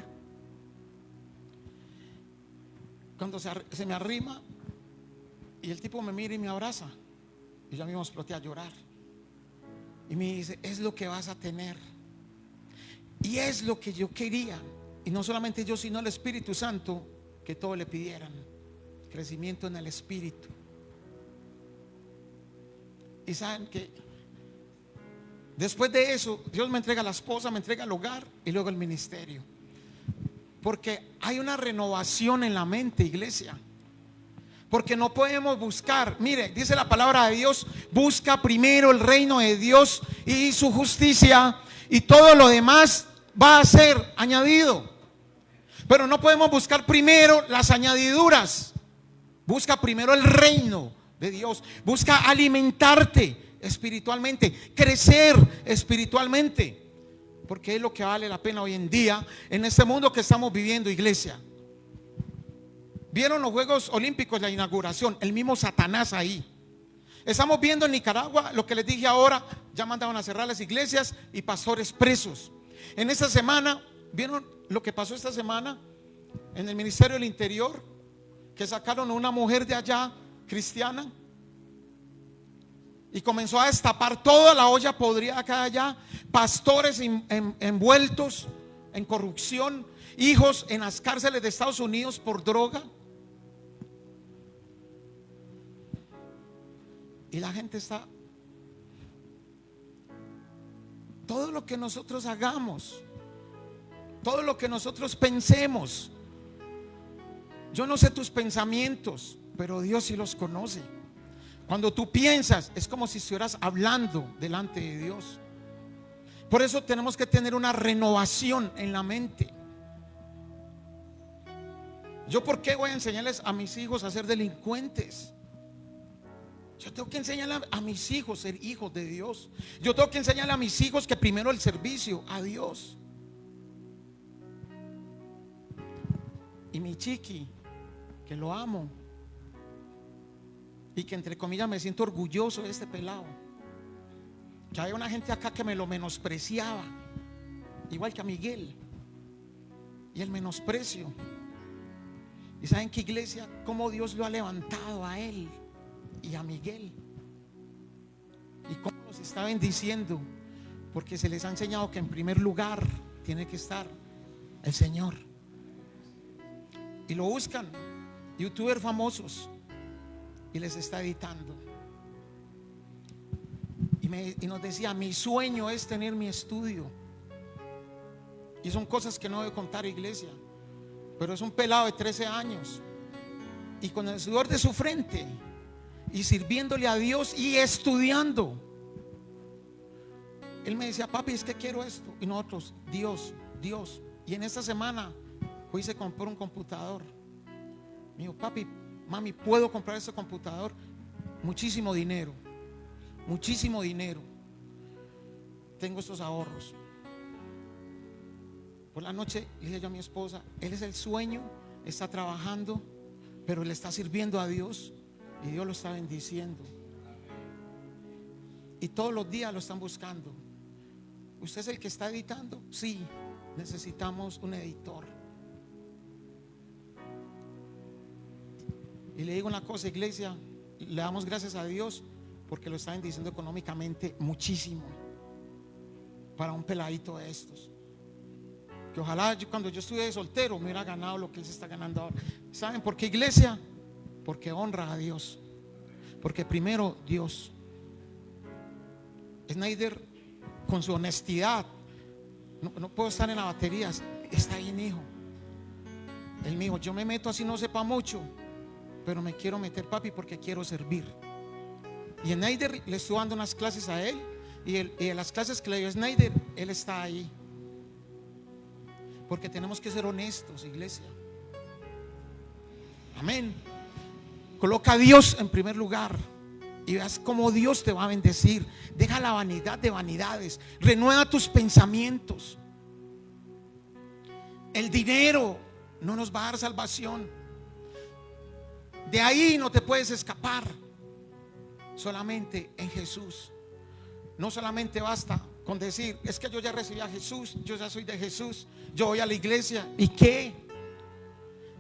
Speaker 1: Cuando se me arrima y el tipo me mira y me abraza, y yo mismo exploté a llorar. Y me dice: es lo que vas a tener. Y es lo que yo quería. Y no solamente yo, sino el Espíritu Santo, que todos le pidieran crecimiento en el Espíritu. Y saben que después de eso, Dios me entrega a la esposa, me entrega el hogar y luego el ministerio. Porque hay una renovación en la mente, iglesia. Porque no podemos buscar, mire, dice la palabra de Dios: busca primero el reino de Dios y su justicia, y todo lo demás va a ser añadido. Pero no podemos buscar primero las añadiduras. Busca primero el reino de Dios. Busca alimentarte espiritualmente, crecer espiritualmente, porque es lo que vale la pena hoy en día en este mundo que estamos viviendo, iglesia. Vieron los Juegos Olímpicos, la inauguración, el mismo Satanás ahí. Estamos viendo en Nicaragua lo que les dije ahora: ya mandaron a cerrar las iglesias y pastores presos. En esta semana, ¿vieron lo que pasó esta semana en el Ministerio del Interior? Que sacaron a una mujer de allá, cristiana, y comenzó a destapar toda la olla podrida acá allá. Pastores envueltos en corrupción, hijos en las cárceles de Estados Unidos por droga. Y la gente está. Todo lo que nosotros hagamos, todo lo que nosotros pensemos, yo no sé tus pensamientos, pero Dios sí los conoce. Cuando tú piensas, es como si estuvieras hablando delante de Dios. Por eso tenemos que tener una renovación en la mente. ¿Yo por qué voy a enseñarles a mis hijos a ser delincuentes? Yo tengo que enseñarle a mis hijos a ser hijos de Dios. Yo tengo que enseñarle a mis hijos que primero el servicio a Dios. Y mi chiqui, que lo amo, y que entre comillas me siento orgulloso de este pelado, que había una gente acá que me lo menospreciaba, igual que a Miguel. Y el menosprecio. Y saben que, iglesia, cómo Dios lo ha levantado a él y a Miguel, y cómo los está bendiciendo, porque se les ha enseñado que en primer lugar tiene que estar el Señor. Y lo buscan youtubers famosos y les está editando. y nos decía: mi sueño es tener mi estudio. Y son cosas que no debo contar, iglesia, pero es un pelado de 13 años y con el sudor de su frente y sirviéndole a Dios y estudiando. Él me decía: papi, es que quiero esto. Y nosotros: Dios, Dios. Y en esta semana fui y se compró un computador. Me dijo: papi, mami, ¿puedo comprar ese computador? Muchísimo dinero, muchísimo dinero. Tengo estos ahorros. Por la noche le dije yo a mi esposa: él es el sueño, está trabajando, pero le está sirviendo a Dios y Dios lo está bendiciendo. Y todos los días lo están buscando. ¿Usted es el que está editando? Sí, necesitamos un editor. Y le digo una cosa, iglesia, le damos gracias a Dios porque lo está bendiciendo económicamente muchísimo para un peladito de estos. Que ojalá cuando yo estuve soltero me hubiera ganado lo que él se está ganando ahora. ¿Saben por qué, iglesia? Porque honra a Dios. Porque primero Dios. Snyder, con su honestidad, no puedo estar en la batería, está bien, hijo. Él me dijo: yo me meto así no sepa mucho, pero me quiero meter, papi, porque quiero servir. Y Snyder le estuvo dando unas clases a él, y en las clases que le dio Snyder, él está ahí. Porque tenemos que ser honestos, iglesia. Amén. Coloca a Dios en primer lugar y veas cómo Dios te va a bendecir. Deja la vanidad de vanidades. Renueva tus pensamientos. El dinero no nos va a dar salvación. De ahí no te puedes escapar. Solamente en Jesús. No solamente basta con decir: es que yo ya recibí a Jesús, yo ya soy de Jesús, yo voy a la iglesia. ¿Y qué?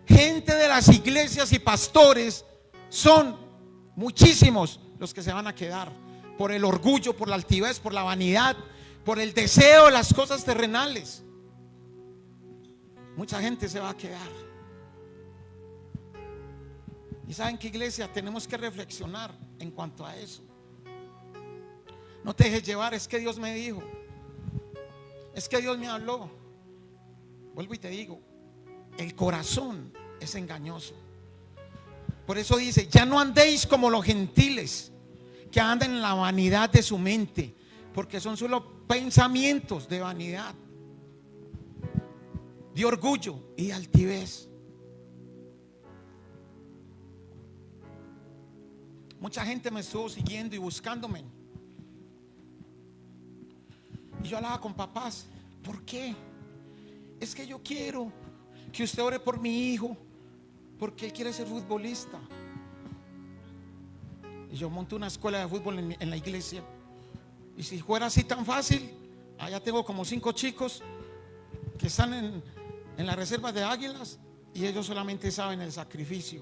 Speaker 1: Gente de las iglesias y pastores son muchísimos los que se van a quedar por el orgullo, por la altivez, por la vanidad, por el deseo de las cosas terrenales. Mucha gente se va a quedar. Y ¿saben qué, iglesia? Tenemos que reflexionar en cuanto a eso. No te dejes llevar: es que Dios me dijo, es que Dios me habló. Vuelvo y te digo, el corazón es engañoso. Por eso dice: ya no andéis como los gentiles, que andan en la vanidad de su mente, porque son solo pensamientos de vanidad, de orgullo y de altivez. Mucha gente me estuvo siguiendo y buscándome. Y yo hablaba con papás: ¿por qué? Es que yo quiero que usted ore por mi hijo, porque él quiere ser futbolista. Y yo monté una escuela de fútbol en la iglesia. Y si fuera así tan fácil, allá tengo como 5 chicos que están en las reservas de Águilas, y ellos solamente saben el sacrificio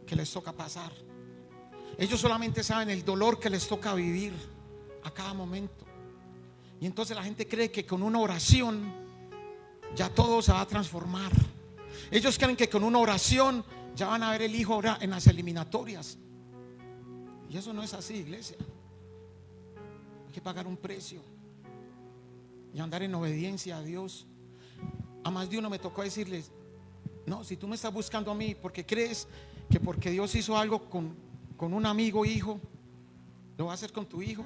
Speaker 1: que les toca pasar. Ellos solamente saben el dolor que les toca vivir a cada momento. Y entonces la gente cree que con una oración ya todo se va a transformar. Ellos creen que con una oración ya van a ver el hijo ahora en las eliminatorias. Y eso no es así, iglesia. Hay que pagar un precio y andar en obediencia a Dios. A más de uno me tocó decirles: no, si tú me estás buscando a mí porque crees que porque Dios hizo algo con un amigo hijo, lo va a hacer con tu hijo.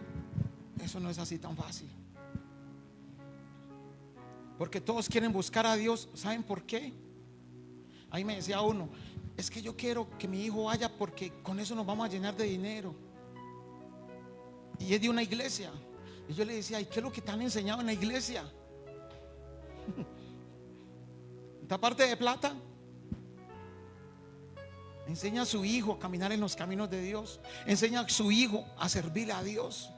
Speaker 1: Eso no es así tan fácil. Porque todos quieren buscar a Dios. ¿Saben por qué? Ahí me decía uno: es que yo quiero que mi hijo vaya porque con eso nos vamos a llenar de dinero. Y es de una iglesia. Y yo le decía: ¿y qué es lo que te han enseñado en la iglesia? ¿Esta parte de plata? Enseña a su hijo a caminar en los caminos de Dios. Enseña a su hijo a servir a Dios.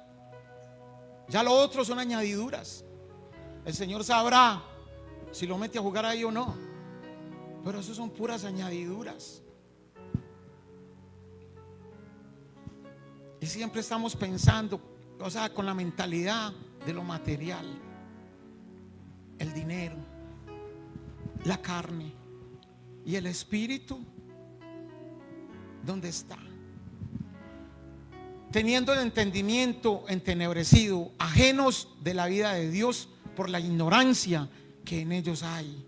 Speaker 1: Ya lo otro son añadiduras. El Señor sabrá si lo mete a jugar ahí o no, pero eso son puras añadiduras. Y siempre estamos pensando, o sea, con la mentalidad de lo material, el dinero, la carne. Y el espíritu, ¿dónde está? teniendo el entendimiento entenebrecido, ajenos de la vida de Dios por la ignorancia que en ellos hay.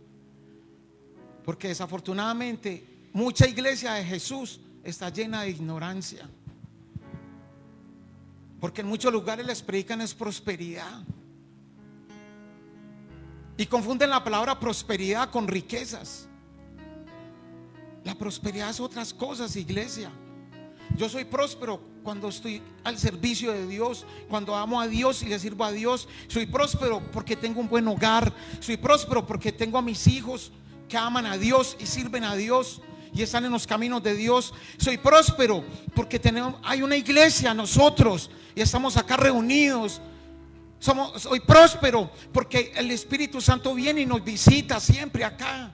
Speaker 1: Porque desafortunadamente mucha iglesia de Jesús está llena de ignorancia. Porque en muchos lugares les predican es prosperidad. Y confunden la palabra prosperidad con riquezas. La prosperidad es otras cosas, iglesia. Yo soy próspero cuando estoy al servicio de Dios, cuando amo a Dios y le sirvo a Dios. Soy próspero porque tengo un buen hogar. Soy próspero porque tengo a mis hijos que aman a Dios y sirven a Dios y están en los caminos de Dios. Soy próspero porque hay una iglesia nosotros y estamos acá reunidos. Soy próspero porque el Espíritu Santo viene y nos visita siempre acá.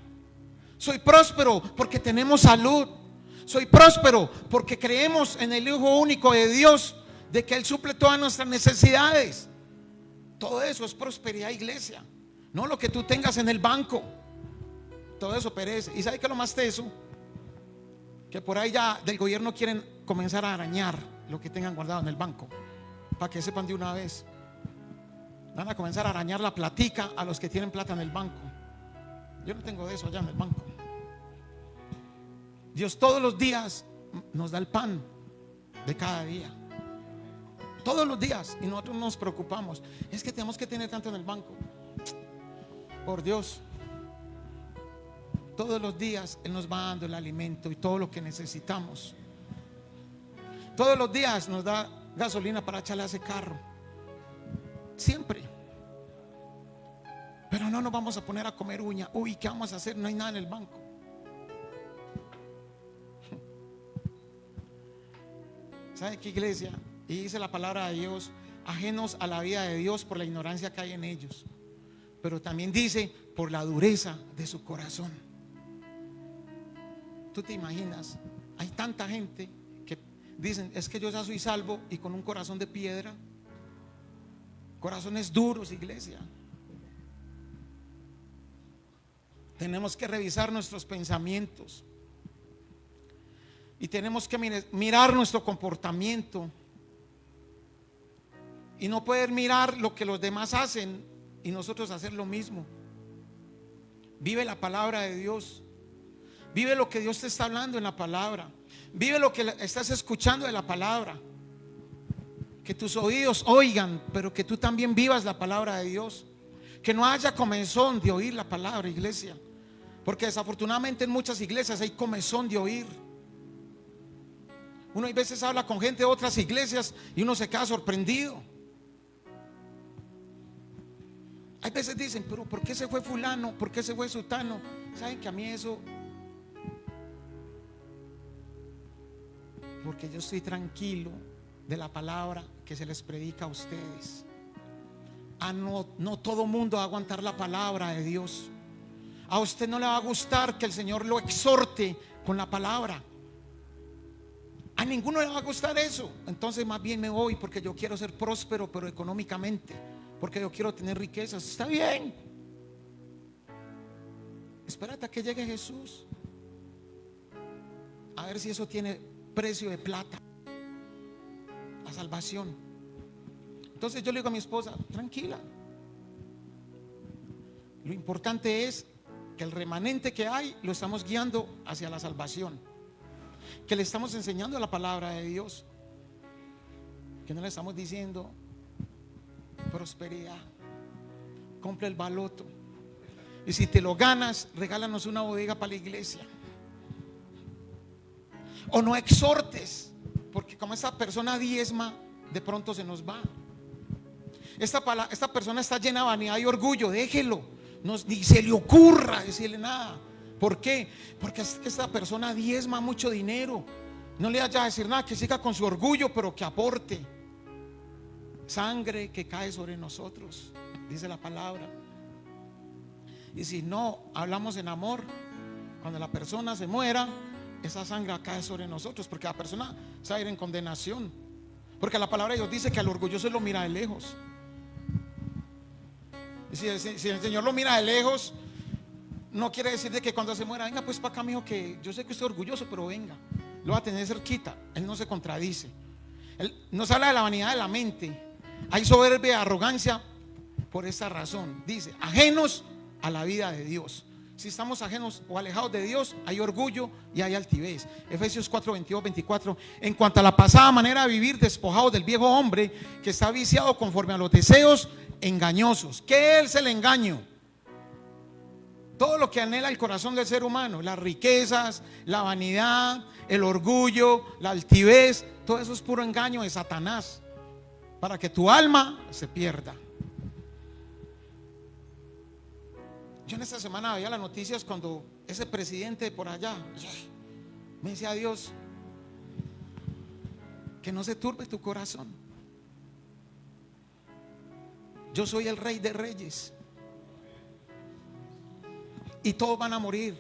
Speaker 1: Soy próspero porque tenemos salud. Soy próspero porque creemos en el Hijo único de Dios, de que Él suple todas nuestras necesidades. Todo eso es prosperidad, iglesia. No lo que tú tengas en el banco. Todo eso perece. ¿Y sabe qué es lo más teso? Que por ahí ya del gobierno quieren comenzar a arañar lo que tengan guardado en el banco, para que sepan de una vez. Van a comenzar a arañar la platica a los que tienen plata en el banco. Yo no tengo de eso allá en el banco. Dios todos los días nos da el pan de cada día. Todos los días. Y nosotros nos preocupamos. Es que tenemos que tener tanto en el banco. Por Dios, todos los días Él nos va dando el alimento y todo lo que necesitamos. Todos los días nos da gasolina para echarle a ese carro. Siempre. Pero no nos vamos a poner a comer uña. Uy, ¿qué vamos a hacer? No hay nada en el banco. ¿Sabe qué, iglesia? Y dice la palabra de Dios, ajenos a la vida de Dios por la ignorancia que hay en ellos. Pero también dice, por la dureza de su corazón. Tú te imaginas, hay tanta gente que dicen, es que yo ya soy salvo, y con un corazón de piedra. Corazones duros, iglesia. Tenemos que revisar nuestros pensamientos. Y tenemos que mirar nuestro comportamiento. Y no poder mirar lo que los demás hacen y nosotros hacer lo mismo. Vive la palabra de Dios. Vive lo que Dios te está hablando en la palabra. Vive lo que estás escuchando de la palabra. Que tus oídos oigan, pero que tú también vivas la palabra de Dios. Que no haya comezón de oír la palabra, iglesia. Porque desafortunadamente en muchas iglesias hay comezón de oír. Uno a veces habla con gente de otras iglesias y uno se queda sorprendido. Hay veces dicen, pero ¿por qué se fue fulano? ¿Por qué se fue sutano? ¿Saben que a mí eso? Porque yo estoy tranquilo de la palabra que se les predica a ustedes. No todo mundo va a aguantar la palabra de Dios. A usted no le va a gustar que el Señor lo exhorte con la palabra. A ninguno le va a gustar eso. Entonces más bien me voy porque yo quiero ser próspero, pero económicamente, porque yo quiero tener riquezas. Está bien. Espérate a que llegue Jesús, a ver si eso tiene precio de plata, la salvación. Entonces yo le digo a mi esposa, tranquila. Lo importante es que el remanente que hay lo estamos guiando hacia la salvación, que le estamos enseñando la palabra de Dios, que no le estamos diciendo prosperidad, compra el baloto y si te lo ganas, regálanos una bodega para la iglesia. O no exhortes, porque como esta persona diezma, de pronto se nos va. Esta persona está llena de vanidad y orgullo, déjelo, ni se le ocurra decirle nada. ¿Por qué? Porque es que esta persona diezma mucho dinero. No le vaya a decir nada, que siga con su orgullo, pero que aporte. Sangre que cae sobre nosotros, dice la palabra. Y si no hablamos en amor, cuando la persona se muera, esa sangre cae sobre nosotros, porque la persona se va a ir en condenación. Porque la palabra de Dios dice que al orgulloso lo mira de lejos. Y si el Señor lo mira de lejos, no quiere decir de que cuando se muera, venga pues para acá, mijo, que yo sé que usted es orgulloso, pero venga, lo va a tener cerquita. Él no se contradice. Nos habla de la vanidad de la mente. Hay soberbia y arrogancia por esta razón. Dice, ajenos a la vida de Dios. Si estamos ajenos o alejados de Dios, hay orgullo y hay altivez. Efesios 4, 22, 24. En cuanto a la pasada manera de vivir, despojados del viejo hombre que está viciado conforme a los deseos engañosos. ¿Qué es el engaño? Todo lo que anhela el corazón del ser humano, las riquezas, la vanidad, el orgullo, la altivez, todo eso es puro engaño de Satanás para que tu alma se pierda. Yo en esta semana veía las noticias cuando ese presidente por allá me decía, Dios, que no se turbe tu corazón. Yo soy el Rey de Reyes y todos van a morir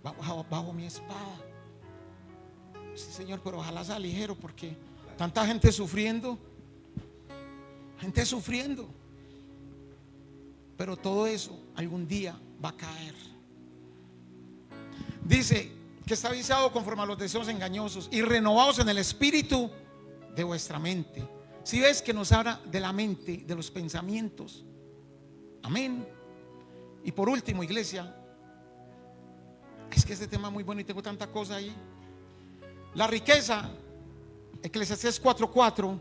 Speaker 1: bajo mi espada. Sí, Señor, pero ojalá sea ligero, porque tanta gente sufriendo. Pero todo eso algún día va a caer. Dice que está viciado conforme a los deseos engañosos y renovados en el espíritu de vuestra mente. Si ves que nos habla de la mente, de los pensamientos. Amén. Y por último, iglesia, es que este tema es muy bueno y tengo tanta cosa ahí. La riqueza, Eclesiastés 4:4.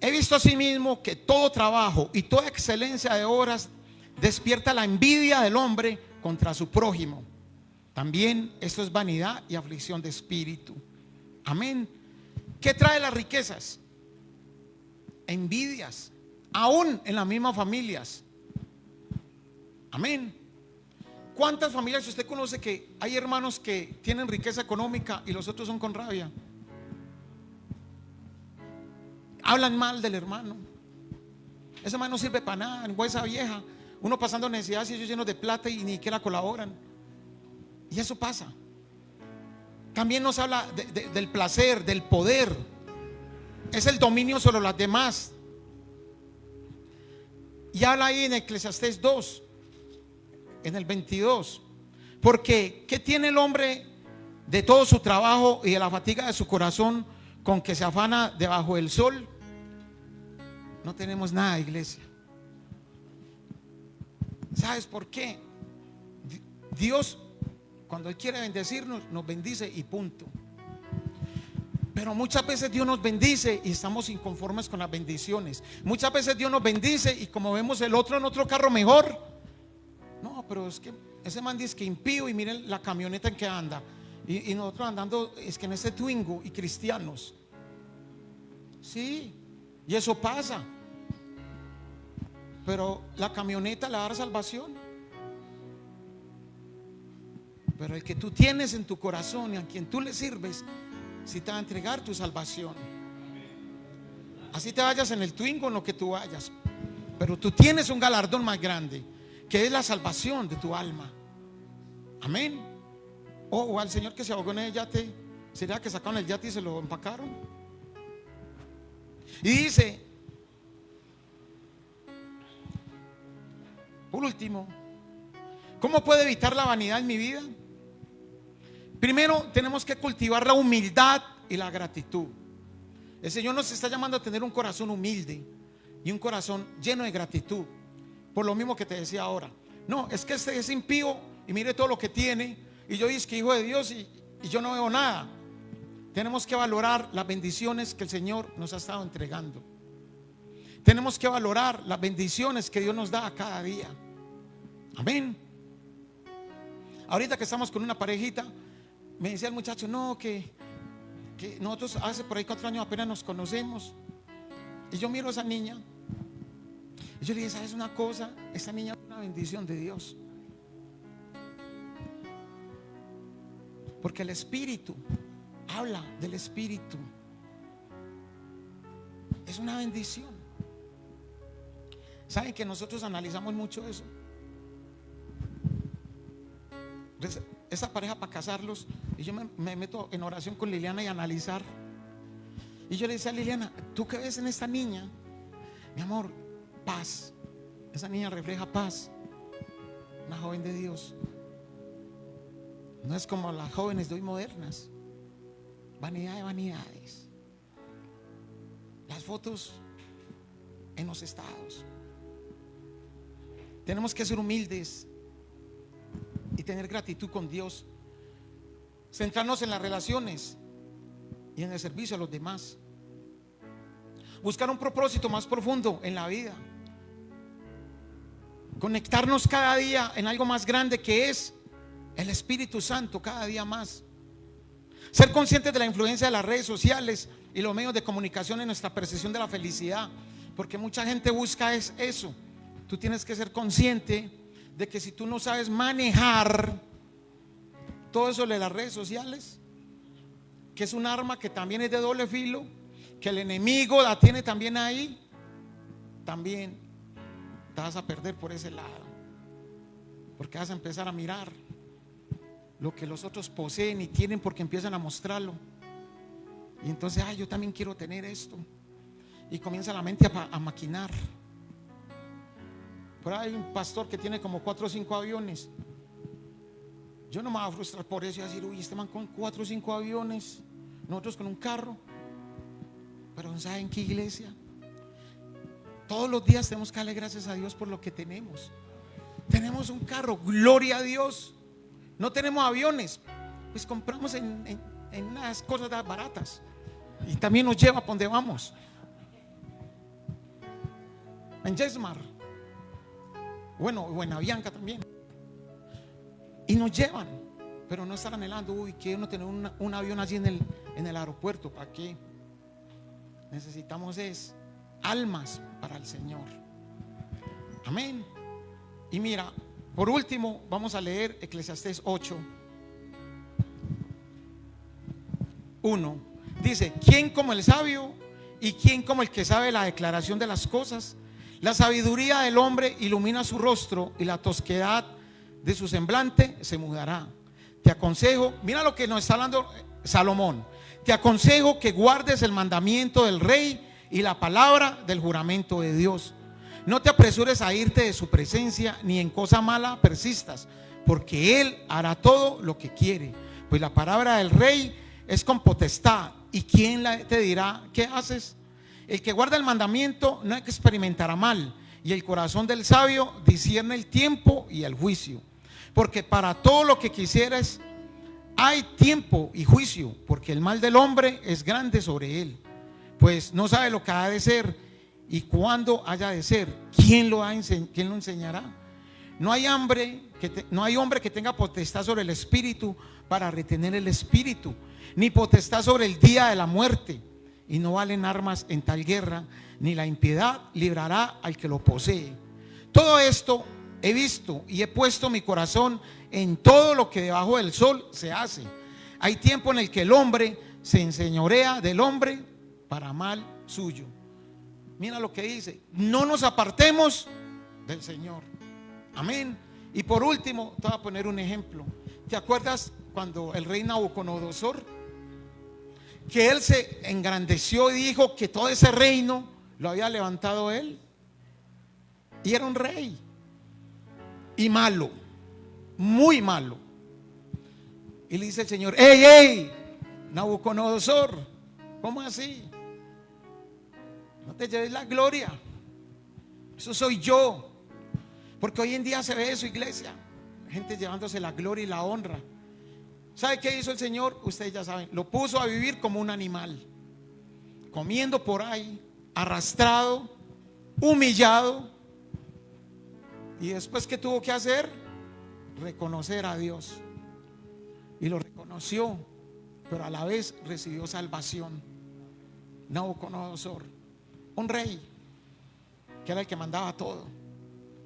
Speaker 1: He visto asimismo que todo trabajo y toda excelencia de obras despierta la envidia del hombre contra su prójimo. También esto es vanidad y aflicción de espíritu. Amén. ¿Qué trae las riquezas? Envidias, aún en las mismas familias. Amén. ¿Cuántas familias usted conoce que hay hermanos que tienen riqueza económica y los otros son con rabia? Hablan mal del hermano. Ese hermano no sirve para nada, ni esa vieja. Uno pasando necesidades y ellos llenos de plata y ni siquiera colaboran. Y eso pasa. También nos habla del placer, del poder. Es el dominio sobre las demás. Y habla ahí en Eclesiastés 2, en el 22. Porque ¿qué tiene el hombre de todo su trabajo y de la fatiga de su corazón con que se afana debajo del sol? No tenemos nada, iglesia. ¿Sabes por qué? Dios, cuando Él quiere bendecirnos, nos bendice y punto. Pero muchas veces Dios nos bendice y estamos inconformes con las bendiciones. Muchas veces Dios nos bendice y como vemos el otro en otro carro mejor. No, pero es que ese man dice que impío y miren la camioneta en que anda. Y nosotros andando, es que en ese Twingo y cristianos. Sí, y eso pasa. Pero la camioneta le va a dar salvación. Pero el que tú tienes en tu corazón y a quien tú le sirves, si te va a entregar tu salvación. Así te vayas en el Twingo, no que tú vayas, pero tú tienes un galardón más grande, que es la salvación de tu alma. Amén. O al señor que se ahogó en el yate, ¿será que sacaron el yate y se lo empacaron? Y dice, por último, ¿cómo puedo evitar la vanidad en mi vida? Primero tenemos que cultivar la humildad y la gratitud. El Señor nos está llamando a tener un corazón humilde y un corazón lleno de gratitud. Por lo mismo que te decía ahora. No, es que este es impío y mire todo lo que tiene, y yo digo que hijo de Dios y yo no veo nada. Tenemos que valorar las bendiciones que el Señor nos ha estado entregando. Tenemos que valorar las bendiciones que Dios nos da a cada día. Amén. Ahorita que estamos con una parejita, me decía el muchacho, no, que nosotros hace por ahí 4 años apenas nos conocemos. Y yo miro a esa niña y yo le dije, ¿sabes una cosa? Esa niña es una bendición de Dios. Porque el Espíritu habla del Espíritu. Es una bendición. ¿Saben que nosotros analizamos mucho eso? Esa pareja para casarlos, y yo me meto en oración con Liliana y analizar. Y yo le decía a Liliana, ¿tú qué ves en esta niña? Mi amor, paz. Esa niña refleja paz. Una joven de Dios. No es como las jóvenes de hoy modernas. Vanidad de vanidades. Las fotos en los estados. Tenemos que ser humildes y tener gratitud con Dios. Centrarnos en las relaciones y en el servicio a los demás. Buscar un propósito más profundo en la vida. Conectarnos cada día en algo más grande que es el Espíritu Santo, cada día más. Ser conscientes de la influencia de las redes sociales y los medios de comunicación en nuestra percepción de la felicidad, porque mucha gente busca eso. Tú tienes que ser consciente de que si tú no sabes manejar todo eso de las redes sociales, que es un arma que también es de doble filo, que el enemigo la tiene también ahí, también te vas a perder por ese lado, porque vas a empezar a mirar lo que los otros poseen y tienen, porque empiezan a mostrarlo. Y entonces, yo también quiero tener esto. Y comienza la mente a maquinar. Por ahí hay un pastor que tiene como 4 o 5 aviones. Yo no me voy a frustrar por eso y decir, uy, este man con 4 o 5 aviones, nosotros con un carro. Pero ¿saben qué, iglesia? Todos los días tenemos que darle gracias a Dios por lo que tenemos. Tenemos un carro, gloria a Dios. No tenemos aviones, pues compramos en unas cosas baratas y también nos lleva para donde vamos. En Jesmar, bueno, o en Avianca también. Y nos llevan, pero no estar anhelando, uy, quiero no tener un avión allí en el aeropuerto. ¿Para qué? Necesitamos almas para el Señor. Amén. Y mira, por último, vamos a leer Eclesiastés 8:1. Dice: ¿quién como el sabio y quién como el que sabe la declaración de las cosas? La sabiduría del hombre ilumina su rostro y la tosquedad de su semblante se mudará. Te aconsejo, mira lo que nos está hablando Salomón. Te aconsejo que guardes el mandamiento del rey y la palabra del juramento de Dios. No te apresures a irte de su presencia, ni en cosa mala persistas, porque Él hará todo lo que quiere. Pues la palabra del rey es con potestad, ¿y quién te dirá qué haces? El que guarda el mandamiento no experimentará mal, y el corazón del sabio discierne el tiempo y el juicio. Porque para todo lo que quisieras hay tiempo y juicio, porque el mal del hombre es grande sobre él, pues no sabe lo que ha de ser y cuándo haya de ser. ¿Quién lo enseñará? No hay hombre que tenga potestad sobre el espíritu para retener el espíritu, ni potestad sobre el día de la muerte. Y no valen armas en tal guerra, ni la impiedad librará al que lo posee. Todo esto he visto y he puesto mi corazón en todo lo que debajo del sol se hace. Hay tiempo en el que el hombre se enseñorea del hombre para mal suyo. Mira lo que dice: no nos apartemos del Señor. Amén. Y por último, te voy a poner un ejemplo. ¿Te acuerdas cuando el rey Nabucodonosor, que él se engrandeció y dijo que todo ese reino lo había levantado él? Y era un rey y malo, muy malo. Y le dice el Señor: ¡ey, Nabucodonosor! ¿Cómo así? No te lleves la gloria, eso soy yo. Porque hoy en día se ve eso, iglesia, gente llevándose la gloria y la honra. ¿Sabe qué hizo el Señor? Ustedes ya saben, lo puso a vivir como un animal, comiendo por ahí, arrastrado, humillado. Y después, ¿qué tuvo que hacer? Reconocer a Dios. Y lo reconoció, pero a la vez recibió salvación. Nabucodonosor, un rey que era el que mandaba todo.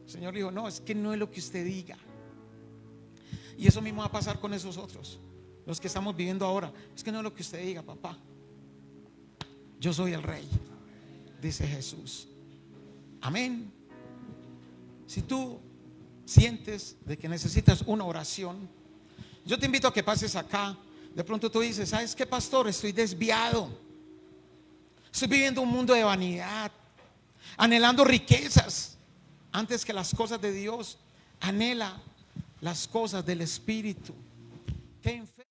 Speaker 1: El Señor dijo: no, es que no es lo que usted diga. Y eso mismo va a pasar con esos otros, los que estamos viviendo ahora. Es que no es lo que usted diga, papá. Yo soy el rey, dice Jesús. Amén. Si tú sientes de que necesitas una oración, yo te invito a que pases acá. De pronto tú dices: ¿sabes qué, pastor? Estoy desviado. Estoy viviendo un mundo de vanidad, anhelando riquezas antes que las cosas de Dios. Anhela las cosas del Espíritu. Ten fe.